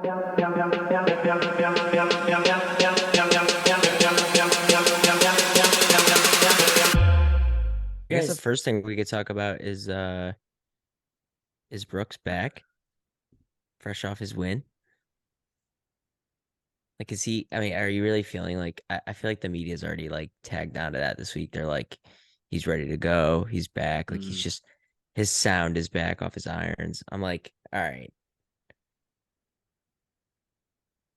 I guess the first thing we could talk about is Brooks back, fresh off his win? Like, is he? I mean, are you really feeling like? I feel like the media's already like tagged onto that this week. They're like, he's ready to go. He's back. Like, he's Mm, just his sound is back off his irons. I'm like, all right,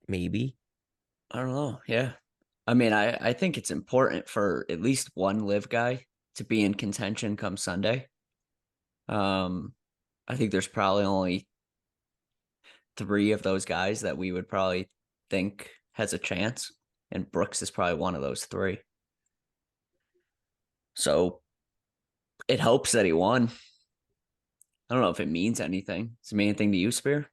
maybe. I don't know. Yeah. I mean, I think it's important for at least one live guy to be in contention come Sunday. Um, I think there's probably only three of those guys that we would probably think has a chance, and Brooks is probably one of those three. So it helps that he won. I don't know if it means anything. Does it mean anything to you, Spear?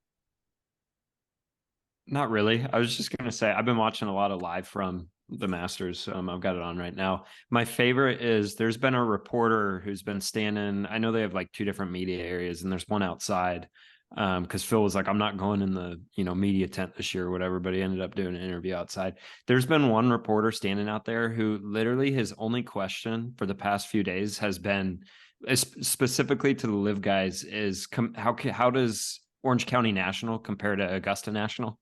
Not really. I was just gonna say I've been watching a lot of live from the Masters. I've got it on right now. My favorite is there's been a reporter who's been standing. I know they have like two different media areas, and there's one outside. Because Phil was like, I'm not going in the media tent this year or whatever, but he ended up doing an interview outside. There's been one reporter standing out there who literally his only question for the past few days has been specifically to the live guys is how does Orange County National compare to Augusta National?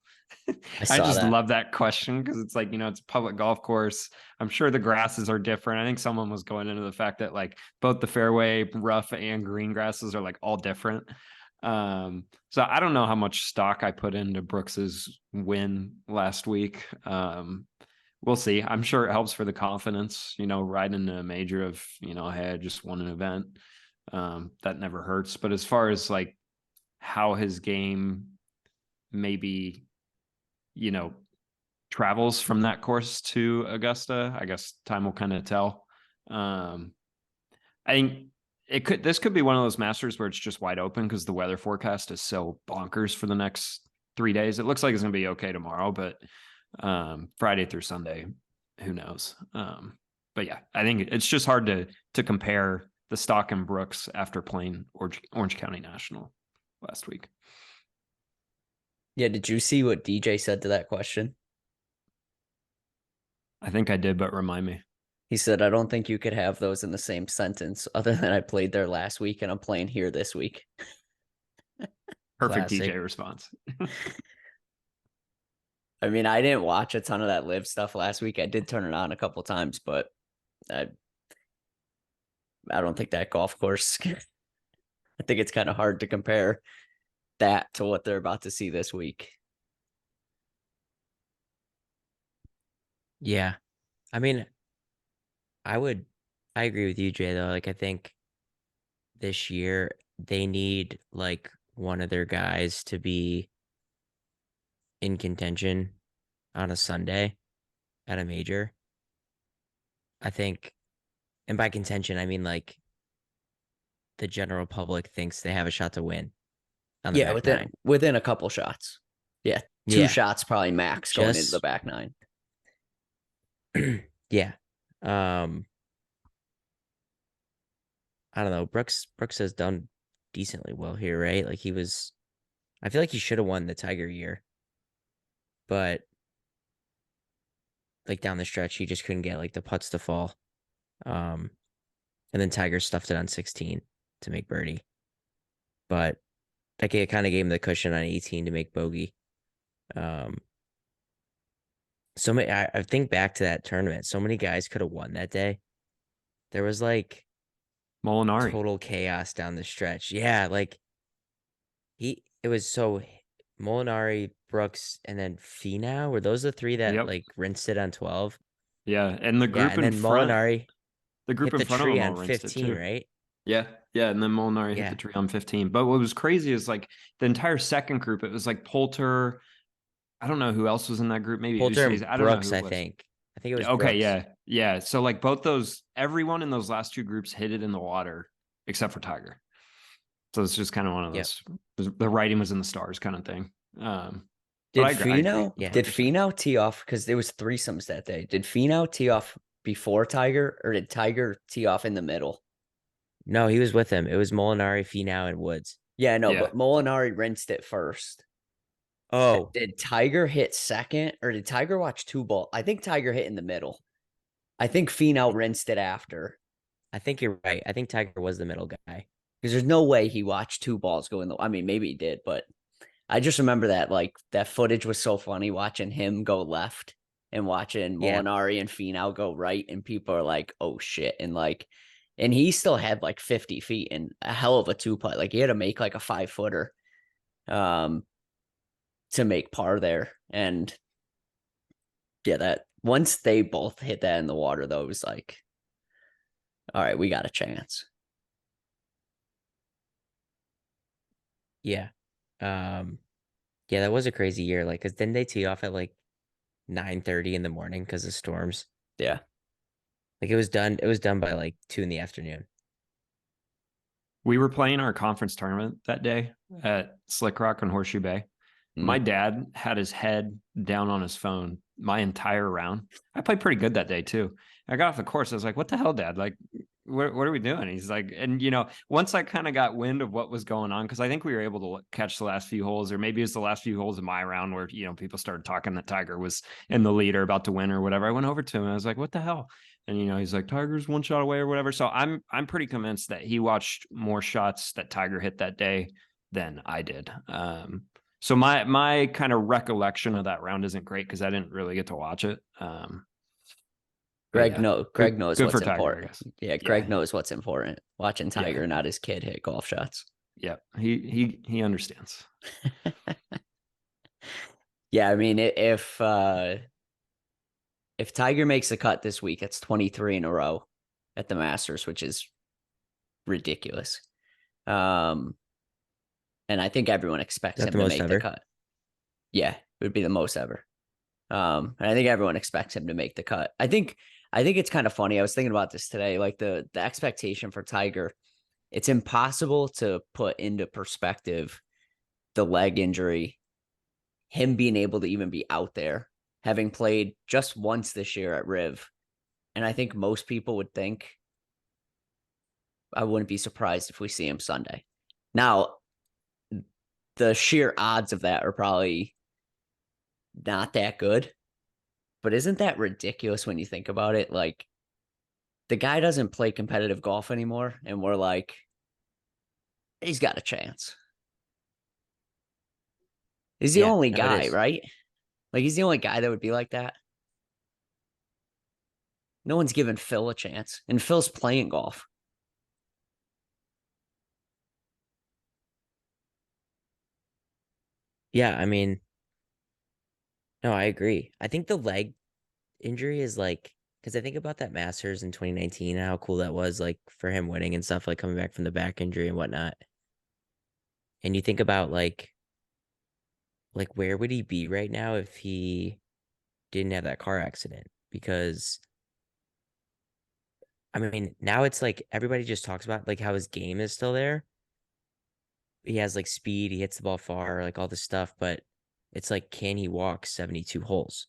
I I saw just that. love that question because it's like, it's a public golf course. I'm sure the grasses are different. I think someone was going into the fact that like both the fairway, rough, and green grasses are like all different. So I don't know how much stock I put into Brooks's win last week. We'll see. I'm sure it helps for the confidence, riding a major of, hey, I just won an event. That never hurts. But as far as like how his game maybe, travels from that course to Augusta, I guess time will kind of tell. I think this could be one of those Masters where it's just wide open because the weather forecast is so bonkers for the next 3 days. It looks like it's going to be okay tomorrow, but Friday through Sunday, who knows? But yeah, I think it's just hard to compare the stock and Brooks after playing Orange County National last week. Yeah, did you see what DJ said to that question? I think I did, but remind me. He said, I don't think you could have those in the same sentence other than I played there last week and I'm playing here this week. Perfect Classic. DJ response. I mean, I didn't watch a ton of that live stuff last week. I did turn it on a couple times, but I don't think that golf course, I think it's kind of hard to compare that to what they're about to see this week. Yeah, I mean, I agree with you, Jay. Though, like, I think this year they need like one of their guys to be in contention on a Sunday at a major. I think, and by contention, I mean like the general public thinks they have a shot to win on the Yeah, back nine. within a couple shots. Yeah, two Yeah, shots probably max going into the just back nine. yeah. I don't know. Brooks has done decently well here, right? Like I feel like he should have won the Tiger year, but like down the stretch, he just couldn't get like the putts to fall. And then Tiger stuffed it on 16 to make birdie. But like it kind of gave him the cushion on 18 to make bogey. So many, I think back to that tournament. So many guys could have won that day. There was like Molinari. total chaos down the stretch. Yeah, like it was so Molinari, Brooks, and then Finau. Were those the three that like rinsed it on 12? Yeah, and the Yeah, group and in then front, Molinari the group hit in the front of tree them all on rinsed it 15, too. right? Yeah, yeah, and then Molinari hit Yeah. the tree on 15. But what was crazy is like the entire second group, it was like Poulter. I don't know who else was in that group. Maybe Poulter Ustays. and I don't know Brooks, who it I was. think. I think it was Yeah, okay, Brooks. yeah. So like both those, everyone in those last two groups hit it in the water except for Tiger. So it's just kind of one of Yep. those. The writing was in the stars kind of thing. But Did I agree. Finau tee off because there was threesomes that day? Did Finau tee off before Tiger or did Tiger tee off in the middle? No, he was with him. It was Molinari, Finau, and Woods. Yeah, no, Yeah. but Molinari rinsed it first. Oh, Did Tiger hit second or did Tiger watch two balls? I think Tiger hit in the middle. I think Finau rinsed it after I think you're right. I think Tiger was the middle guy. because there's no way he watched two balls go in the. I mean, maybe he did, but I just remember that that footage was so funny watching him go left and watching Yeah. Molinari and Finau go right, and people are like, "Oh shit!" And he still had like 50 feet and a hell of a two putt. Like he had to make like a 5-footer, um, to make par there. And yeah, that once they both hit that in the water, though, it was like, all right, we got a chance. Yeah. Yeah, that was a crazy year. Like, cause didn't they tee off at like 9:30 in the morning because of storms? Yeah. Like it was done by like 2 in the afternoon. We were playing our conference tournament that day at Slick Rock and Horseshoe Bay. My Mm. dad had his head down on his phone my entire round. I played pretty good that day too. I got off the course. I was like, "What the hell, Dad? Like, what are we doing?" He's like, and once I kind of got wind of what was going on, because I think we were able to catch the last few holes, or maybe it was the last few holes of my round where people started talking that Tiger was in the lead or about to win or whatever. I went over to him and I was like, "What the hell?" And he's like, "Tiger's one shot away or whatever." So I'm pretty convinced that he watched more shots that Tiger hit that day than I did. So my kind of recollection of that round isn't great because I didn't really get to watch it. But yeah, Greg knows good what's for Tiger, I important. guess. Yeah, Yeah, Greg knows what's important. Watching yeah, Tiger, not his kid, hit golf shots. yeah. He understands. Yeah, I mean, if Tiger makes the cut this week, it's 23 in a row at the Masters, which is ridiculous. Um, and I think everyone Is expects that the him to most make the ever? cut. Yeah, it would be the most ever. And I think everyone expects him to make the cut. I think it's kind of funny. I was thinking about this today. Like the expectation for Tiger, it's impossible to put into perspective the leg injury, him being able to even be out there, having played just once this year at Riv. And I think most people would think I wouldn't be surprised if we see him Sunday. Now, the sheer odds of that are probably not that good, but isn't that ridiculous when you think about it? Like the guy doesn't play competitive golf anymore, and we're like, he's got a chance. He's the Yeah, only no, it guy, is. right? Like he's the only guy that would be like that. No one's giving Phil a chance, and Phil's playing golf. Yeah, I mean, no, I agree. I think the leg injury is like because I think about that Masters in 2019 and how cool that was, like for him winning and stuff, like coming back from the back injury and whatnot. And you think about like where would he be right now if he didn't have that car accident? Because I mean, now it's like everybody just talks about like how his game is still there. He has like speed, he hits the ball far, like all this stuff, but it's like, can he walk 72 holes?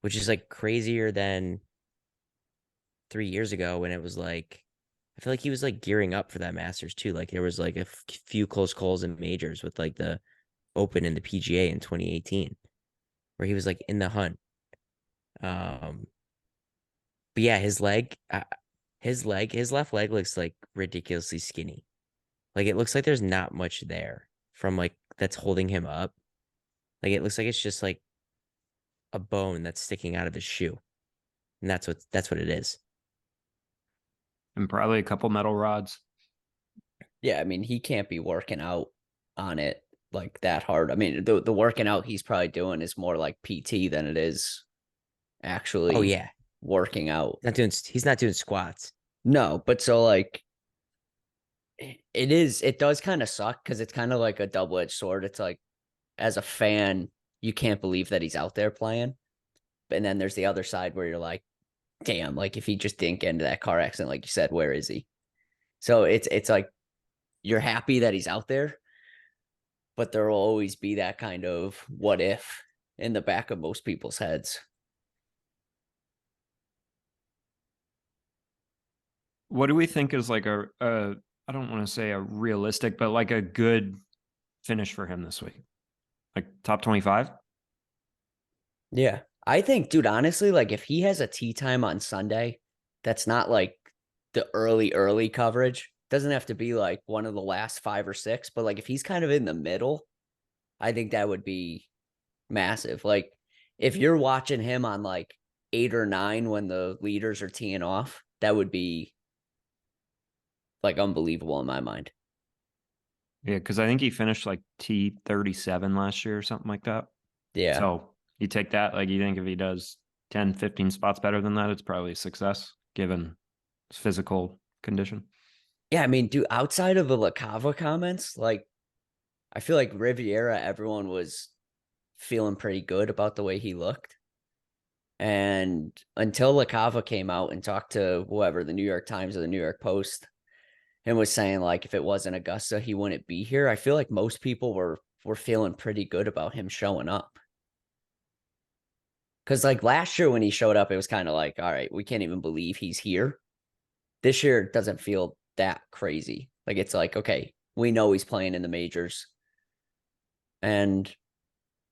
Which is like crazier than 3 years ago when it was like, I feel like he was like gearing up for that Masters too. Like there was like a few close calls in majors with like the Open and the PGA in 2018, where he was like in the hunt. Um, but yeah, his left leg looks like ridiculously skinny. Like it looks like there's not much there from like that's holding him up. Like it looks like it's just like a bone that's sticking out of his shoe. And that's what it is. And probably a couple metal rods. Yeah, I mean, he can't be working out on it like that hard. I mean, the working out he's probably doing is more like PT than it is Oh actually yeah. working out. He's not doing squats. No, but so like it does kind of suck because it's kind of like a double-edged sword. It's like as a fan, you can't believe that he's out there playing. And then there's the other side where you're like, damn, like if he just didn't get into that car accident, like you said, where is he? So it's like you're happy that he's out there, but there will always be that kind of what if in the back of most people's heads. What do we think is like I don't want to say a realistic, but like a good finish for him this week? Like top 25? Yeah. I think, dude, honestly, like if he has a tee time on Sunday, that's not like the early coverage. Doesn't have to be like one of the last 5 or 6, but like if he's kind of in the middle, I think that would be massive. Like if you're watching him on like 8 or 9 when the leaders are teeing off, that would be like unbelievable in my mind. Yeah, because I think he finished like T37 last year or something like that. Yeah. So you take that, like you think if he does 10, 15 spots better than that, it's probably a success given his physical condition. Yeah, I mean, dude, outside of the La Cava comments, like I feel like Riviera, everyone was feeling pretty good about the way he looked. And until La Cava came out and talked to whoever, the New York Times or the New York Post, and was saying like if it wasn't Augusta, he wouldn't be here. I feel like most people were feeling pretty good about him showing up. Cause like last year when he showed up, it was kind of like, all right, we can't even believe he's here. This year it doesn't feel that crazy. Like it's like, okay, we know he's playing in the majors. And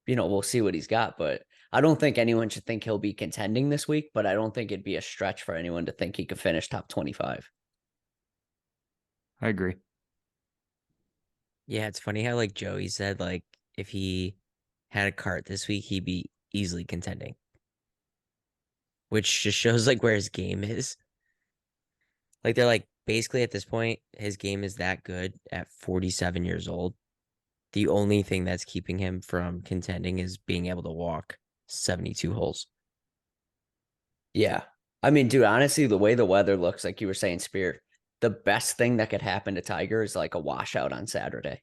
we'll see what he's got. But I don't think anyone should think he'll be contending this week, but I don't think it'd be a stretch for anyone to think he could finish top 25. I agree. Yeah, it's funny how like Joey said like if he had a cart this week, he'd be easily contending, which just shows like where his game is. Like they're like basically at this point, his game is that good at 47 years old. The only thing that's keeping him from contending is being able to walk 72 holes. Yeah. I mean, dude, honestly, the way the weather looks, like you were saying, Spear, the best thing that could happen to Tiger is like a washout on Saturday.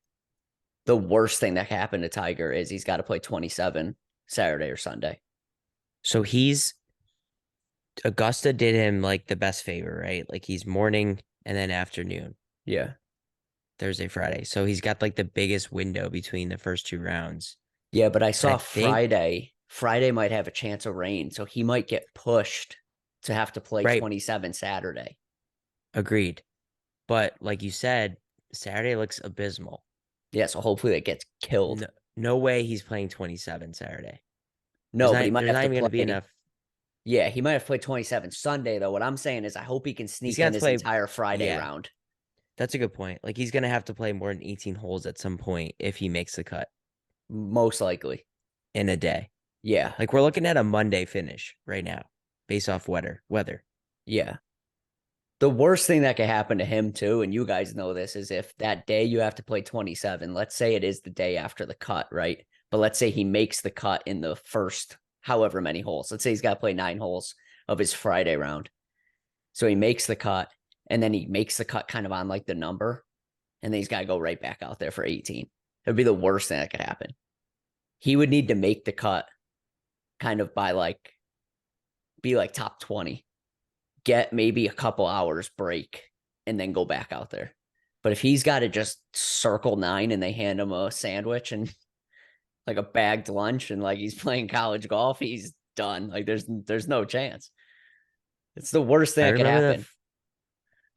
The worst thing that could happen to Tiger is he's got to play 27 Saturday or Sunday. So he's Augusta did him like the best favor, right? Like he's morning and then afternoon, Yeah. Thursday, Friday. So he's got like the biggest window between the first two rounds. Yeah, but I And I saw think, Friday. Friday might have a chance of rain, so he might get pushed to have to play right, 27 Saturday. agreed. But like you said, Saturday looks abysmal. Yeah, so hopefully that gets killed. No, no way he's playing 27 Saturday. There's No, but he not might there's have not to even going to be play. enough. Yeah, he might have played 27 Sunday though. What I'm saying is I hope he can He's sneak going in to his play. entire Friday Yeah, round. that's a good point. Like he's going to have to play more than 18 holes at some point if he makes the cut Most likely. in a day. Yeah. Like we're looking at a Monday finish right now based off weather. Yeah. The worst thing that could happen to him too, and you guys know this, is if that day you have to play 27, let's say it is the day after the cut, right? But let's say he makes the cut in the first however many holes. Let's say he's got to play 9 holes of his Friday round. So he makes the cut and then he makes the cut kind of on like the number, and then he's got to go right back out there for 18. It would be the worst thing that could happen. He would need to make the cut kind of by like, be like top 20, get maybe a couple hours break, and then go back out there. But if he's got to just circle 9 and they hand him a sandwich and like a bagged lunch and like he's playing college golf, he's done. Like there's no chance. It's the worst thing I that could remember happen.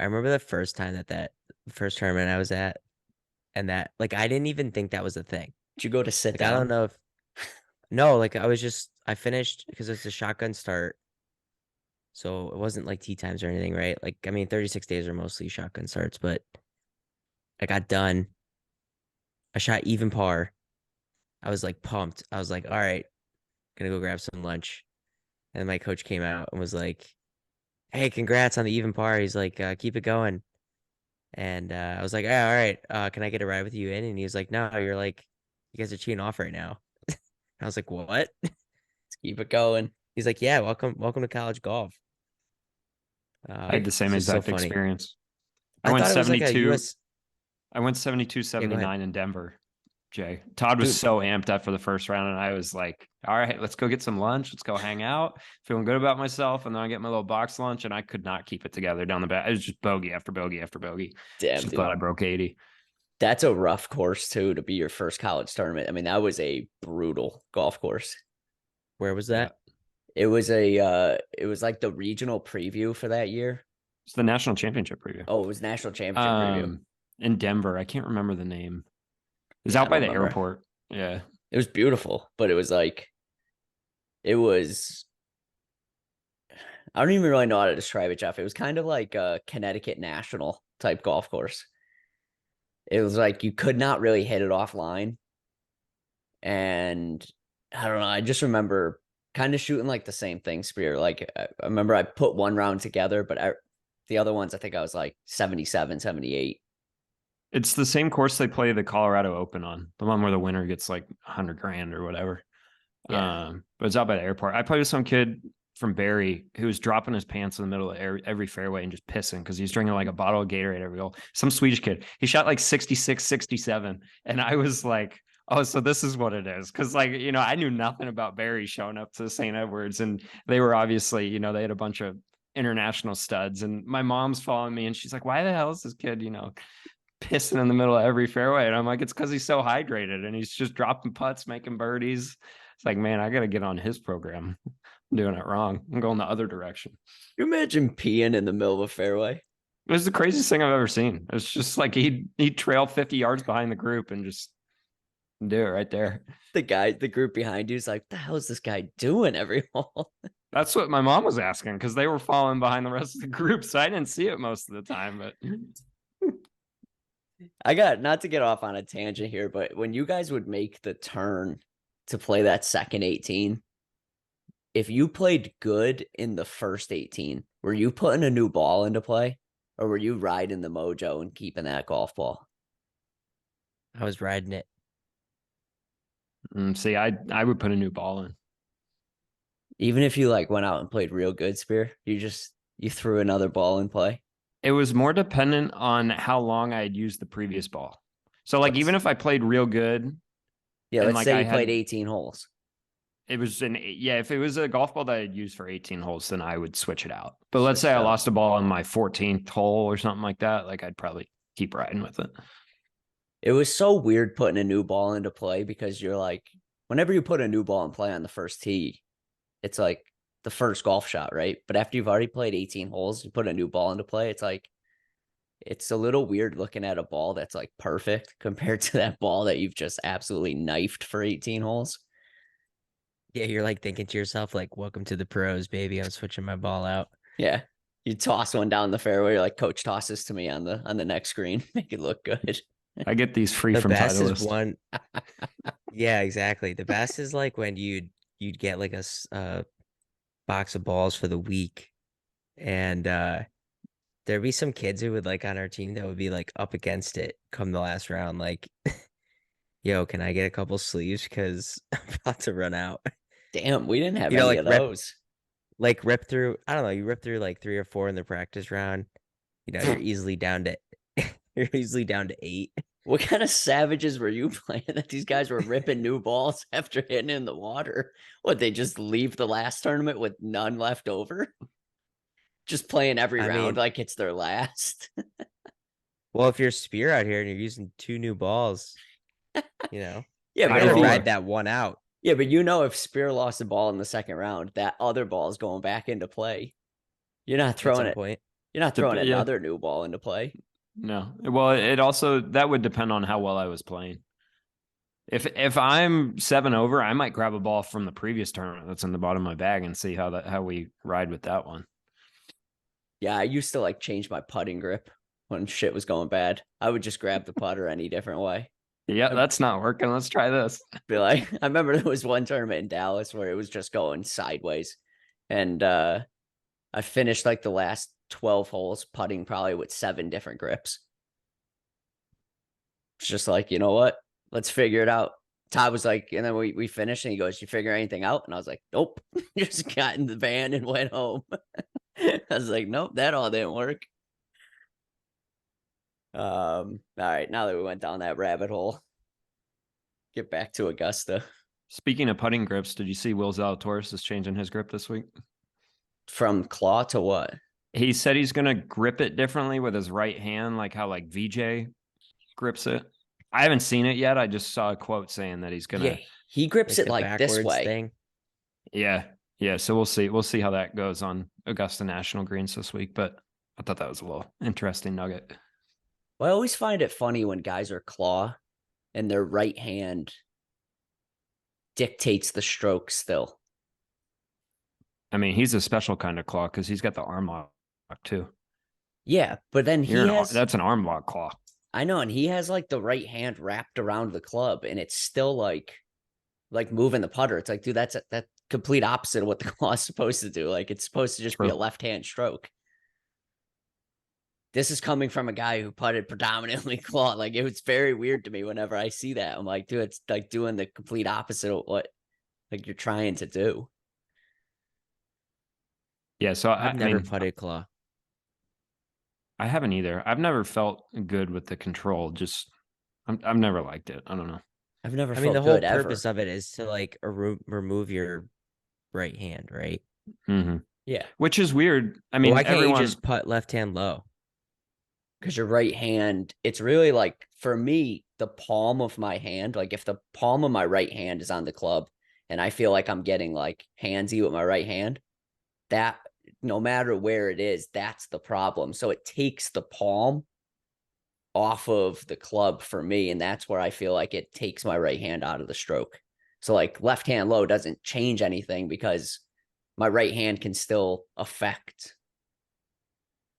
I remember the first time that first tournament I was at, and that like I didn't even think that was a thing. Did you go to sit Like I don't down? know if no, like I finished because it's a shotgun start. So it wasn't like tea times or anything, right? Like I mean 36 days are mostly shotgun starts, but I got done. I shot even par. I was like pumped. I was like, all right, gonna go grab some lunch. And my coach came out and was like, hey, congrats on the even par. He's like, keep it going. And I was like, yeah, all right. Can I get a ride with you in? And he was like, no, you're like, you guys are cheating off right now. I was like, what? Let's keep it going. He's like, yeah, welcome to college golf. I had the It's same just so exact funny. experience. I I went thought it was like a 72. US. I went 72, Yeah, go ahead, 79 in Denver. Jay. Todd was dude. so amped after the first round, and I was like, all right, let's go get some lunch. Let's go hang out. Feeling good about myself. And then I get my little box lunch, and I could not keep it together down the back. It was just bogey after bogey after bogey. Damn, Just dude. glad I broke 80. That's a rough course too to be your first college tournament. I mean, that was a brutal golf course. Where was Yeah. that? It was like the regional preview for that year. It's the national championship preview. Oh, it was national championship preview. In Denver. I can't remember the name. It's Yeah, I out by don't the remember. airport. Yeah. It was beautiful, but it was like it was. I don't even really know how to describe it, Jeff. It was kind of like a Connecticut National type golf course. It was like you could not really hit it offline, and I don't know. I just remember kind of shooting like the same thing, Spear. Like I remember I put one round together, but the other ones I think I was like 77, 78. It's the same course they play the Colorado Open on, the one where the winner gets like 100 grand or whatever. Yeah. But it's out by the airport. I played with some kid from Barry who was dropping his pants in the middle of every fairway and just pissing because he's drinking like a bottle of Gatorade every hole. Some Swedish kid. He shot like 66, 67. And I was like, oh, so this is what it is. Cause like, you know, I knew nothing about Barry showing up to St. Edwards. And they were obviously, you know, they had a bunch of international studs. And my mom's following me and she's like, why the hell is this kid, you know, pissing in the middle of every fairway? And I'm like, it's because he's so hydrated and he's just dropping putts, making birdies. It's like, man, I got to get on his program. I'm doing it wrong. I'm going the other direction. You imagine peeing in the middle of a fairway? It was the craziest thing I've ever seen. It's just like he'd trail 50 yards behind the group and just do it right there. The group behind you is like, what the hell is this guy doing every hole? That's what my mom was asking because they were following behind the rest of the group. So I didn't see it most of the time, but I got not to get off on a tangent here, but when you guys would make the turn to play that second 18, if you played good in the first 18, were you putting a new ball into play or were you riding the mojo and keeping that golf ball? I was riding it. see, I would put a new ball in. Even if you like went out and played real good, Spear, you threw another ball in play. It was more dependent on how long I had used the previous ball. So like, even if I played real good, Yeah, and let's like say I you played had 18 holes. it was if it was a golf ball that I had used for 18 holes, then I would switch it out. But let's Switch say it I out. lost a ball on my 14th hole or something like that, like I'd probably keep riding with it. It was so weird putting a new ball into play because you're like, whenever you put a new ball in play on the first tee, it's like the first golf shot, right? But after you've already played 18 holes, you put a new ball into play, it's like, it's a little weird looking at a ball that's like perfect compared to that ball that you've just absolutely knifed for 18 holes. Yeah, you're like thinking to yourself, like, welcome to the pros, baby. I'm switching my ball out. Yeah. You toss one down the fairway, you're like, coach tosses to me on the next screen. Make it look good. I get these free The from best is Titleist. one. Yeah, exactly. The best is like when you'd get like a box of balls for the week, and there'd be some kids who would like on our team that would be like up against it come the last round, like, yo, can I get a couple sleeves because I'm about to run out. Damn, we didn't have You know, any like of those. rip through. I don't know. You rip through like 3 or 4 in the practice round. You know, you're easily down to you're easily down to 8. What kind of savages were you playing that these guys were ripping new balls after hitting in the water? What, they just leave the last tournament with none left over? Just playing every I round mean, like it's their last. well, if you're Spear out here and you're using 2 new balls, you know, Yeah, you but High got to if you ride roller. that one out. yeah, but you know if Spear lost a ball in the second round, that other ball is going back into play. You're not At throwing some it. point. You're not throwing Yeah, another new ball into play. no. Well, it also that would depend on how well I was playing. If I'm 7 over, I might grab a ball from the previous tournament that's in the bottom of my bag and see how we ride with that one. Yeah, I used to like change my putting grip when shit was going bad. I would just grab the putter any different way. Yeah, that's not working. Let's try this. Be like, I remember there was one tournament in Dallas where it was just going sideways. And I finished like the last 12 holes putting probably with 7 different grips. It's just like, you know what? Let's figure it out. Todd was like, and then we finished and he goes, you figure anything out? And I was like, nope. Just got in the van and went home. I was like, nope, that all didn't work. All right, now that we went down that rabbit hole, get back to Augusta. Speaking of putting grips, did you see Will Zalatoris is changing his grip this week? From claw to what? He said he's going to grip it differently with his right hand, like how like VJ grips it. I haven't seen it yet. I just saw a quote saying that he's going to. Yeah, he grips Like it the like this backwards way. thing. Yeah. Yeah. So we'll see. We'll see how that goes on Augusta National Greens this week. But I thought that was a little interesting nugget. Well, I always find it funny when guys are claw and their right hand dictates the stroke still. I mean, he's a special kind of claw because he's got the arm lock too. Yeah, but then That's an arm lock claw. I know, and he has like the right hand wrapped around the club, and it's still like moving the putter. It's like, dude, that's that complete opposite of what the claw is supposed to do. Like, it's supposed to just be a left hand stroke. This is coming from a guy who putted predominantly claw. Like, it was very weird to me whenever I see that. I'm like, dude, it's like doing the complete opposite of what like you're trying to do. Yeah, so I've never putted claw. I haven't either. I've never felt good with the control. Just I've never liked it. I don't know. I've never I mean, the felt whole good purpose ever. of it is to like remove your right hand, right? Mm-hmm. Yeah, Which is weird. I But mean, why can't everyone you just putt left hand low? because your right hand, it's really like for me, the palm of my hand. Like if the palm of my right hand is on the club, and I feel like I'm getting like handsy with my right hand, that no matter where it is, that's the problem. So it takes the palm off of the club for me, and that's where I feel like it takes my right hand out of the stroke. So like left hand low doesn't change anything because my right hand can still affect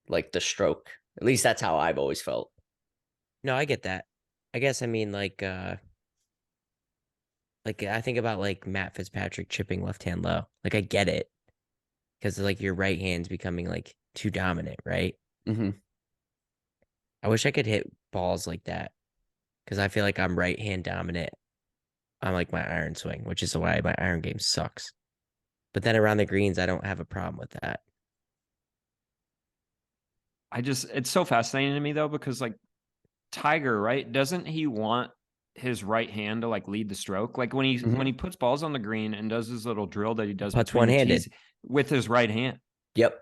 like the stroke. At least that's how I've always felt. No, I get that. I guess I mean like I think about like Matt Fitzpatrick chipping left hand low. Like I get it because like your right hand's becoming like too dominant, right? Mm-hmm. I wish I could hit balls like that because I feel like I'm right hand dominant on like my iron swing, which is why my iron game sucks. But then around the greens, I don't have a problem with that. it's so fascinating to me though, because like Tiger, right? Doesn't he want his right hand to like lead the stroke? Like when he puts balls on the green and does his little drill that he does Putts between the one-handed. tees with his right hand. Yep.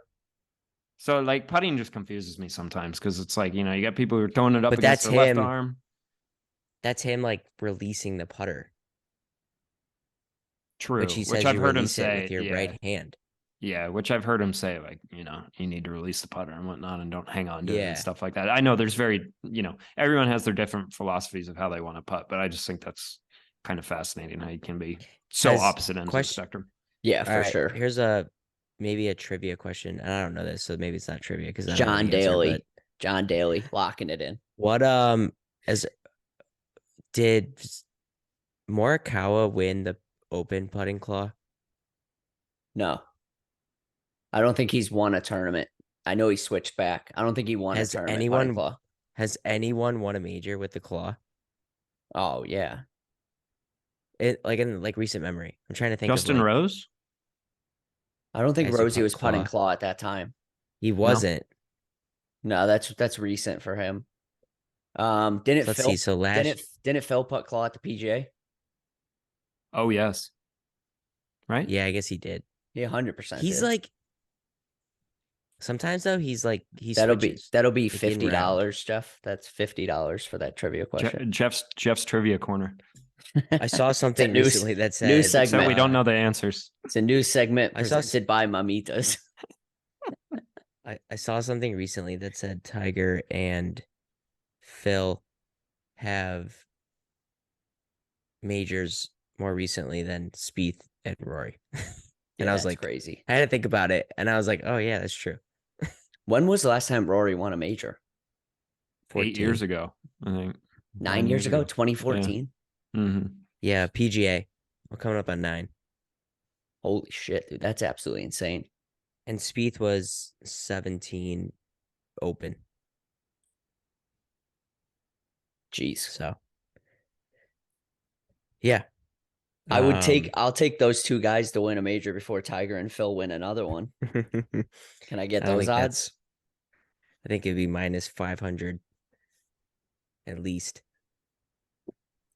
So like putting just confuses me sometimes because it's like, you know, you got people who are throwing it up But against that's their left him. arm. That's him like releasing the putter, True. which he Which says I've you heard him release it with say. your Yeah. right hand. Yeah. Which I've heard him say, like, you know, you need to release the putter and whatnot and don't hang on to it and Yeah. stuff like that. I know there's you know, everyone has their different philosophies of how they want to putt, but I just think that's kind of fascinating how you can be so opposite ends of the spectrum. Yeah, All for right, sure. here's maybe a trivia question, and I don't know this, so maybe it's not trivia because I don't know John the answer. Daly. But John Daly locking it in. what as did Morikawa win the Open putting claw? No, I don't think he's won a tournament. I know he switched back. I don't think he won a Has tournament putting anyone claw. has anyone won a major with the claw? Oh yeah. It like in like recent memory. I'm trying to think of Justin like Rose? I don't think guys who Rosie putt was putting claw. claw at that time. He wasn't. No, that's recent for him. So let's see. So Didn't Phil put claw at the PGA? Oh, yes. Right? yeah, I guess he did. He 100% He's did. like sometimes though he That'll switches be like in round. $50, Jeff. That's $50 for that trivia question. Jeff's trivia corner. I saw It's a something recently that new said Except we segment. don't know the answers. It's a new segment I saw presented by Mamitas. I saw something recently that said Tiger and Phil have majors more recently than Spieth and Rory. And Yeah, I was that's like, crazy. I had to think about it, and I was like, oh yeah, that's true. When was the last time Rory won a major? 14. 8 years ago, I think. 9 years ago, 2014. Yeah. Mm-hmm. Yeah, PGA. We're coming up on 9. Holy shit, dude. That's absolutely insane. And Spieth was 17 Open. Jeez. So yeah. I'll take those two guys to win a major before Tiger and Phil win another one. Can I get I don't those think odds? I think it'd be minus 500 at least.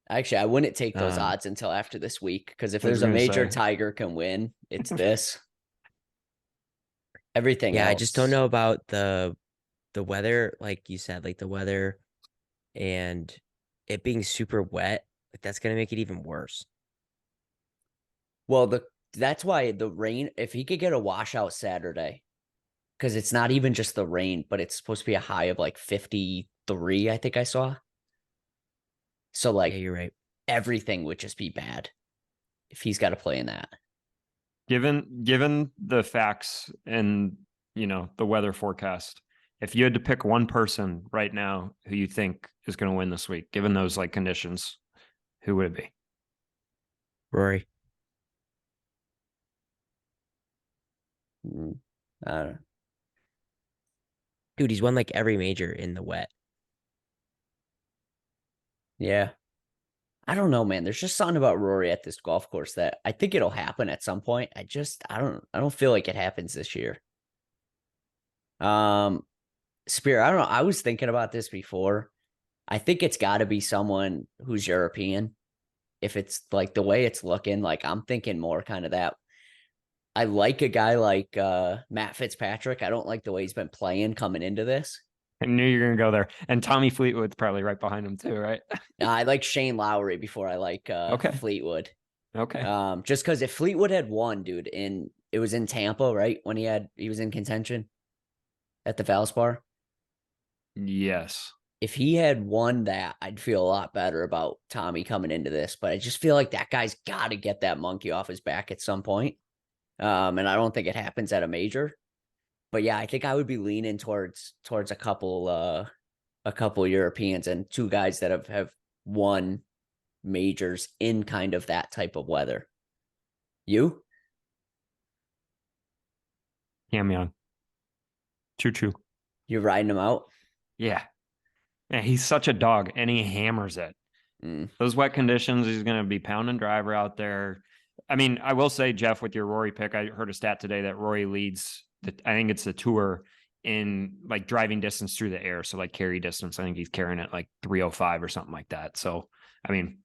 Actually, I wouldn't take those Um, odds until after this week because if I was there's a gonna major say. Tiger can win, it's this. Everything Yeah, else. I just don't know about the weather, like you said, like the weather and it being super wet. Like that's gonna make it even worse. Well, that's why the rain, if he could get a washout Saturday, because it's not even just the rain, but it's supposed to be a high of like 53, I think I saw. So Yeah, like you're right. everything would just be bad. if he's got to play in that. Given the facts and the weather forecast, if you had to pick one person right now who you think is going to win this week, given those like conditions, who would it be? Rory. Mm, I don't know. Dude, he's won like every major in the wet. Yeah. I don't know, man. There's just something about Rory at this golf course that I think it'll happen at some point. I don't feel like it happens this year. Um, Spear, I don't know. I was thinking about this before. I think it's got to be someone who's European. If it's like the way it's looking, like I'm thinking more kind of that. I like a guy like Matt Fitzpatrick. I don't like the way he's been playing coming into this. I knew you were going to go there. And Tommy Fleetwood's probably right behind him too, right? I like Shane Lowry before I like Okay. Fleetwood. Okay. Just because if Fleetwood had won, dude, and it was in Tampa, right? When he was in contention at the Valspar. Yes. If he had won that, I'd feel a lot better about Tommy coming into this. But I just feel like that guy's got to get that monkey off his back at some point. And I don't think it happens at a major. But yeah, I think I would be leaning towards a couple Europeans and two guys that have won majors in kind of that type of weather. You? Cam Young. Choo choo. You're riding them out? Yeah. Man, he's such a dog and he hammers it. Mm. Those wet conditions, he's going to be pounding driver out there. I mean, I will say, Jeff, with your Rory pick, I heard a stat today that Rory leads, I think it's the tour in like driving distance through the air. So like carry distance, I think he's carrying it like 305 or something like that. So, I mean,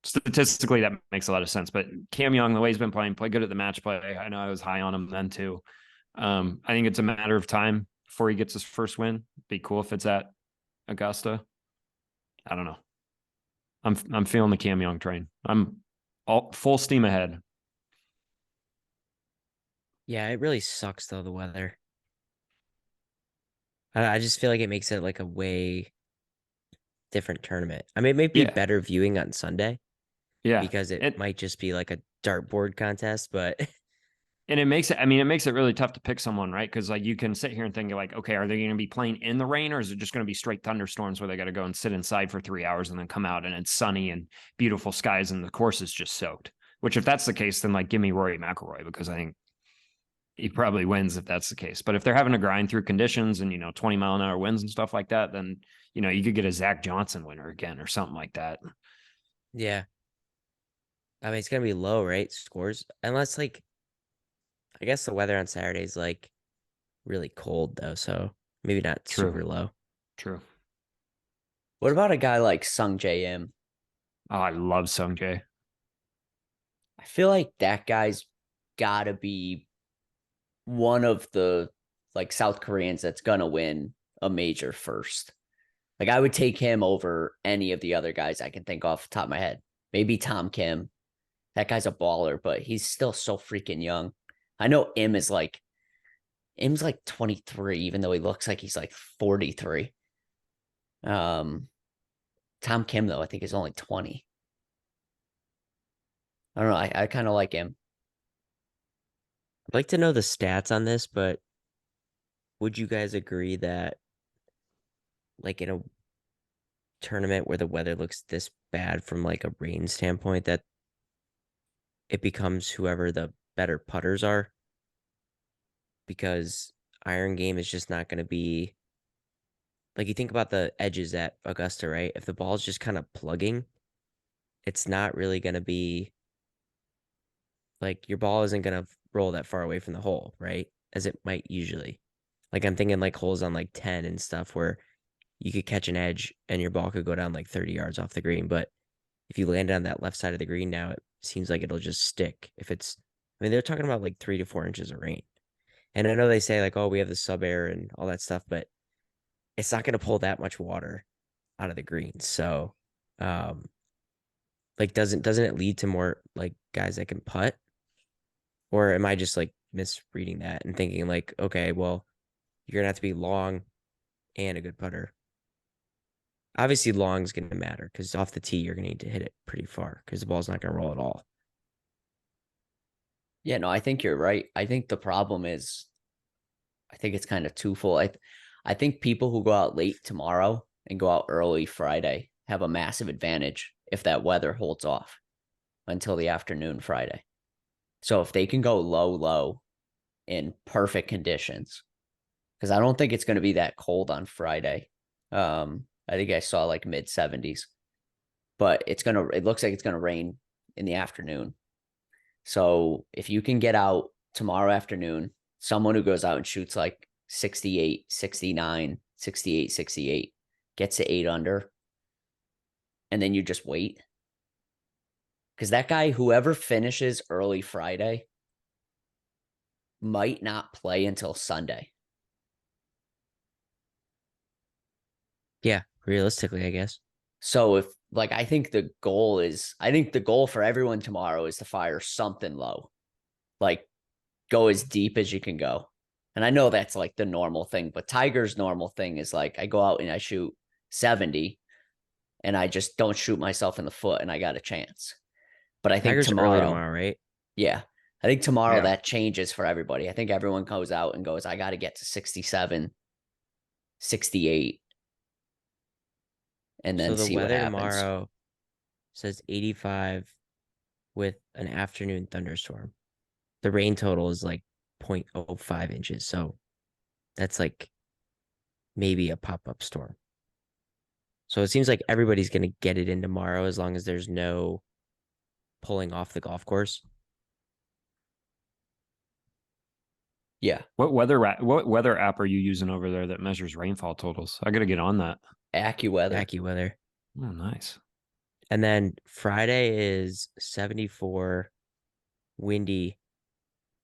statistically, that makes a lot of sense. But Cam Young, the way he's been playing, play good at the match play. I know I was high on him then too. I think it's a matter of time before he gets his first win. Be cool if it's at Augusta. I don't know. I'm feeling the Cam Young train. I'm all full steam ahead. Yeah, it really sucks though, the weather. I just feel like it makes it like a way different tournament. I mean, it might be Yeah, better viewing on Sunday yeah. because it It might just be like a dartboard contest, but and it makes it. I mean, it makes it really tough to pick someone, right? Because like you can sit here and think like, okay, are they going to be playing in the rain, or is it just going to be straight thunderstorms where they got to go and sit inside for 3 hours and then come out and it's sunny and beautiful skies and the course is just soaked? Which, if that's the case, then like give me Rory McIlroy because I think he probably wins if that's the case. But if they're having to grind through conditions and 20-mile-an-hour winds and stuff like that, then you could get a Zach Johnson winner again or something like that. yeah. I mean, it's gonna be low, right? Scores, unless like I guess the weather on Saturday is like really cold though, so maybe not True, super low. true. What about a guy like Sung J M? Oh, I love Sung Jae. I feel like that guy's got to be one of the like South Koreans that's gonna win a major first. Like I would take him over any of the other guys I can think off the top of my head. Maybe Tom Kim. That guy's a baller, but he's still so freaking young. I know Im's like 23, even though he looks like he's like 43. Um, Tom Kim though, I think is only 20. I don't know. I kind of like him. I'd like to know the stats on this, but would you guys agree that like in a tournament where the weather looks this bad from like a rain standpoint that it becomes whoever the better putters are? Because iron game is just not going to be like you think about the edges at Augusta, right? If the ball's just kind of plugging, it's not really going to be like your ball isn't going to roll that far away from the hole, right? As it might usually. Like I'm thinking like holes on like 10 and stuff where you could catch an edge and your ball could go down like 30 yards off the green. But if you land on that left side of the green now, it seems like it'll just stick. If it's, I mean, they're talking about like 3 to 4 inches of rain. And I know they say like, oh, we have the sub air and all that stuff, but it's not going to pull that much water out of the greens. So, um, like, doesn't it lead to more like guys that can putt? Or am I just like misreading that and thinking like, okay, well, you're gonna have to be long and a good putter. Obviously, long's gonna matter because off the tee you're gonna need to hit it pretty far because the ball's not gonna roll at all. Yeah, no, I think you're right. I think the problem is, I think it's kind of twofold. I think people who go out late tomorrow and go out early Friday have a massive advantage if that weather holds off until the afternoon Friday. So if they can go low, low in perfect conditions, because I don't think it's going to be that cold on Friday. I think I saw like mid 70s, but it looks like it's gonna rain in the afternoon. So if you can get out tomorrow afternoon, someone who goes out and shoots like 68, 69, 68, 68, gets to 8 under, and then you just wait. Because that guy, whoever finishes early Friday, might not play until Sunday. Yeah, realistically, I guess. So if like I think the goal for everyone tomorrow is to fire something low. Like go as deep as you can go. And I know that's like the normal thing, but Tiger's normal thing is like I go out and I shoot 70 and I just don't shoot myself in the foot and I got a chance. But I think Tiger's early tomorrow, tomorrow, right? yeah, I think tomorrow Yeah. that changes for everybody. I think everyone goes out and goes, I got to get to 67, 68, and So then the see what weather happens. tomorrow says 85 with an afternoon thunderstorm. The rain total is like 0.05 inches. So that's like maybe a pop-up storm. So it seems like everybody's going to get it in tomorrow as long as there's no pulling off the golf course. Yeah. What weather app are you using over there that measures rainfall totals? I got to get on that. AccuWeather. AccuWeather. Oh, nice. And then Friday is 74, windy,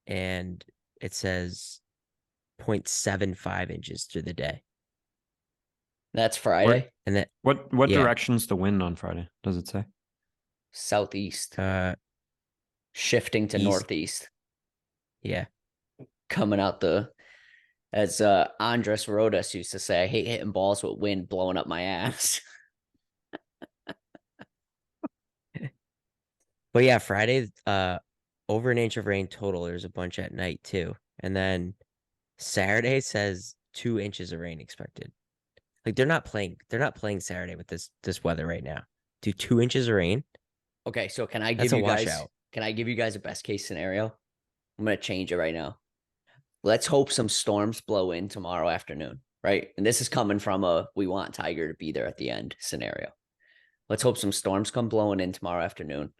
and it says 0.75 inches through the day. That's Where Friday. And that, what yeah, direction's the wind on Friday? Does it say? Southeast, uh, shifting to east, northeast, yeah. coming out the as Andres Rodas used to say, I hate hitting balls with wind blowing up my ass. But yeah, Friday, over an inch of rain total. There's a bunch at night too. And then Saturday says 2 inches of rain expected. Like they're not playing Saturday with this weather right now. Do 2 inches of rain? Okay, so That's a washout. can I give you guys a best case scenario? I'm gonna change it right now. Let's hope some storms blow in tomorrow afternoon, right? And this is coming from a we want Tiger to be there at the end scenario. Let's hope some storms come blowing in tomorrow afternoon.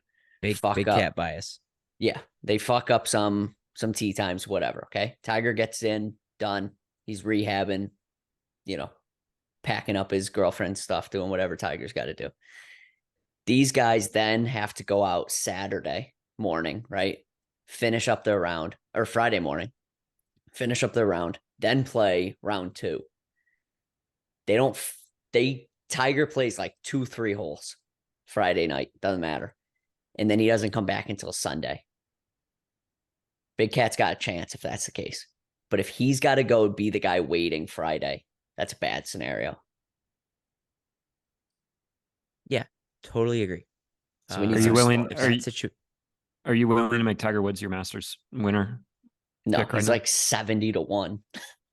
Fuck Big cat up. bias. Yeah, they fuck up some tee times, whatever. Okay. Tiger gets in, done. He's rehabbing, you know, packing up his girlfriend's stuff, doing whatever Tiger's got to do. These guys then have to go out Saturday morning, right? Finish up their round or Friday morning, finish up their round, then play round two. They don't, they, Tiger plays like 2, 3 holes Friday night, doesn't matter. And then he doesn't come back until Sunday. Big Cat's got a chance if that's the case. But if he's got to go be the guy waiting Friday, that's a bad scenario. Yeah, totally agree. So we Are need you some willing? storms. Are you willing to make Tiger Woods your Masters winner No, pick right he's now? like 70-1.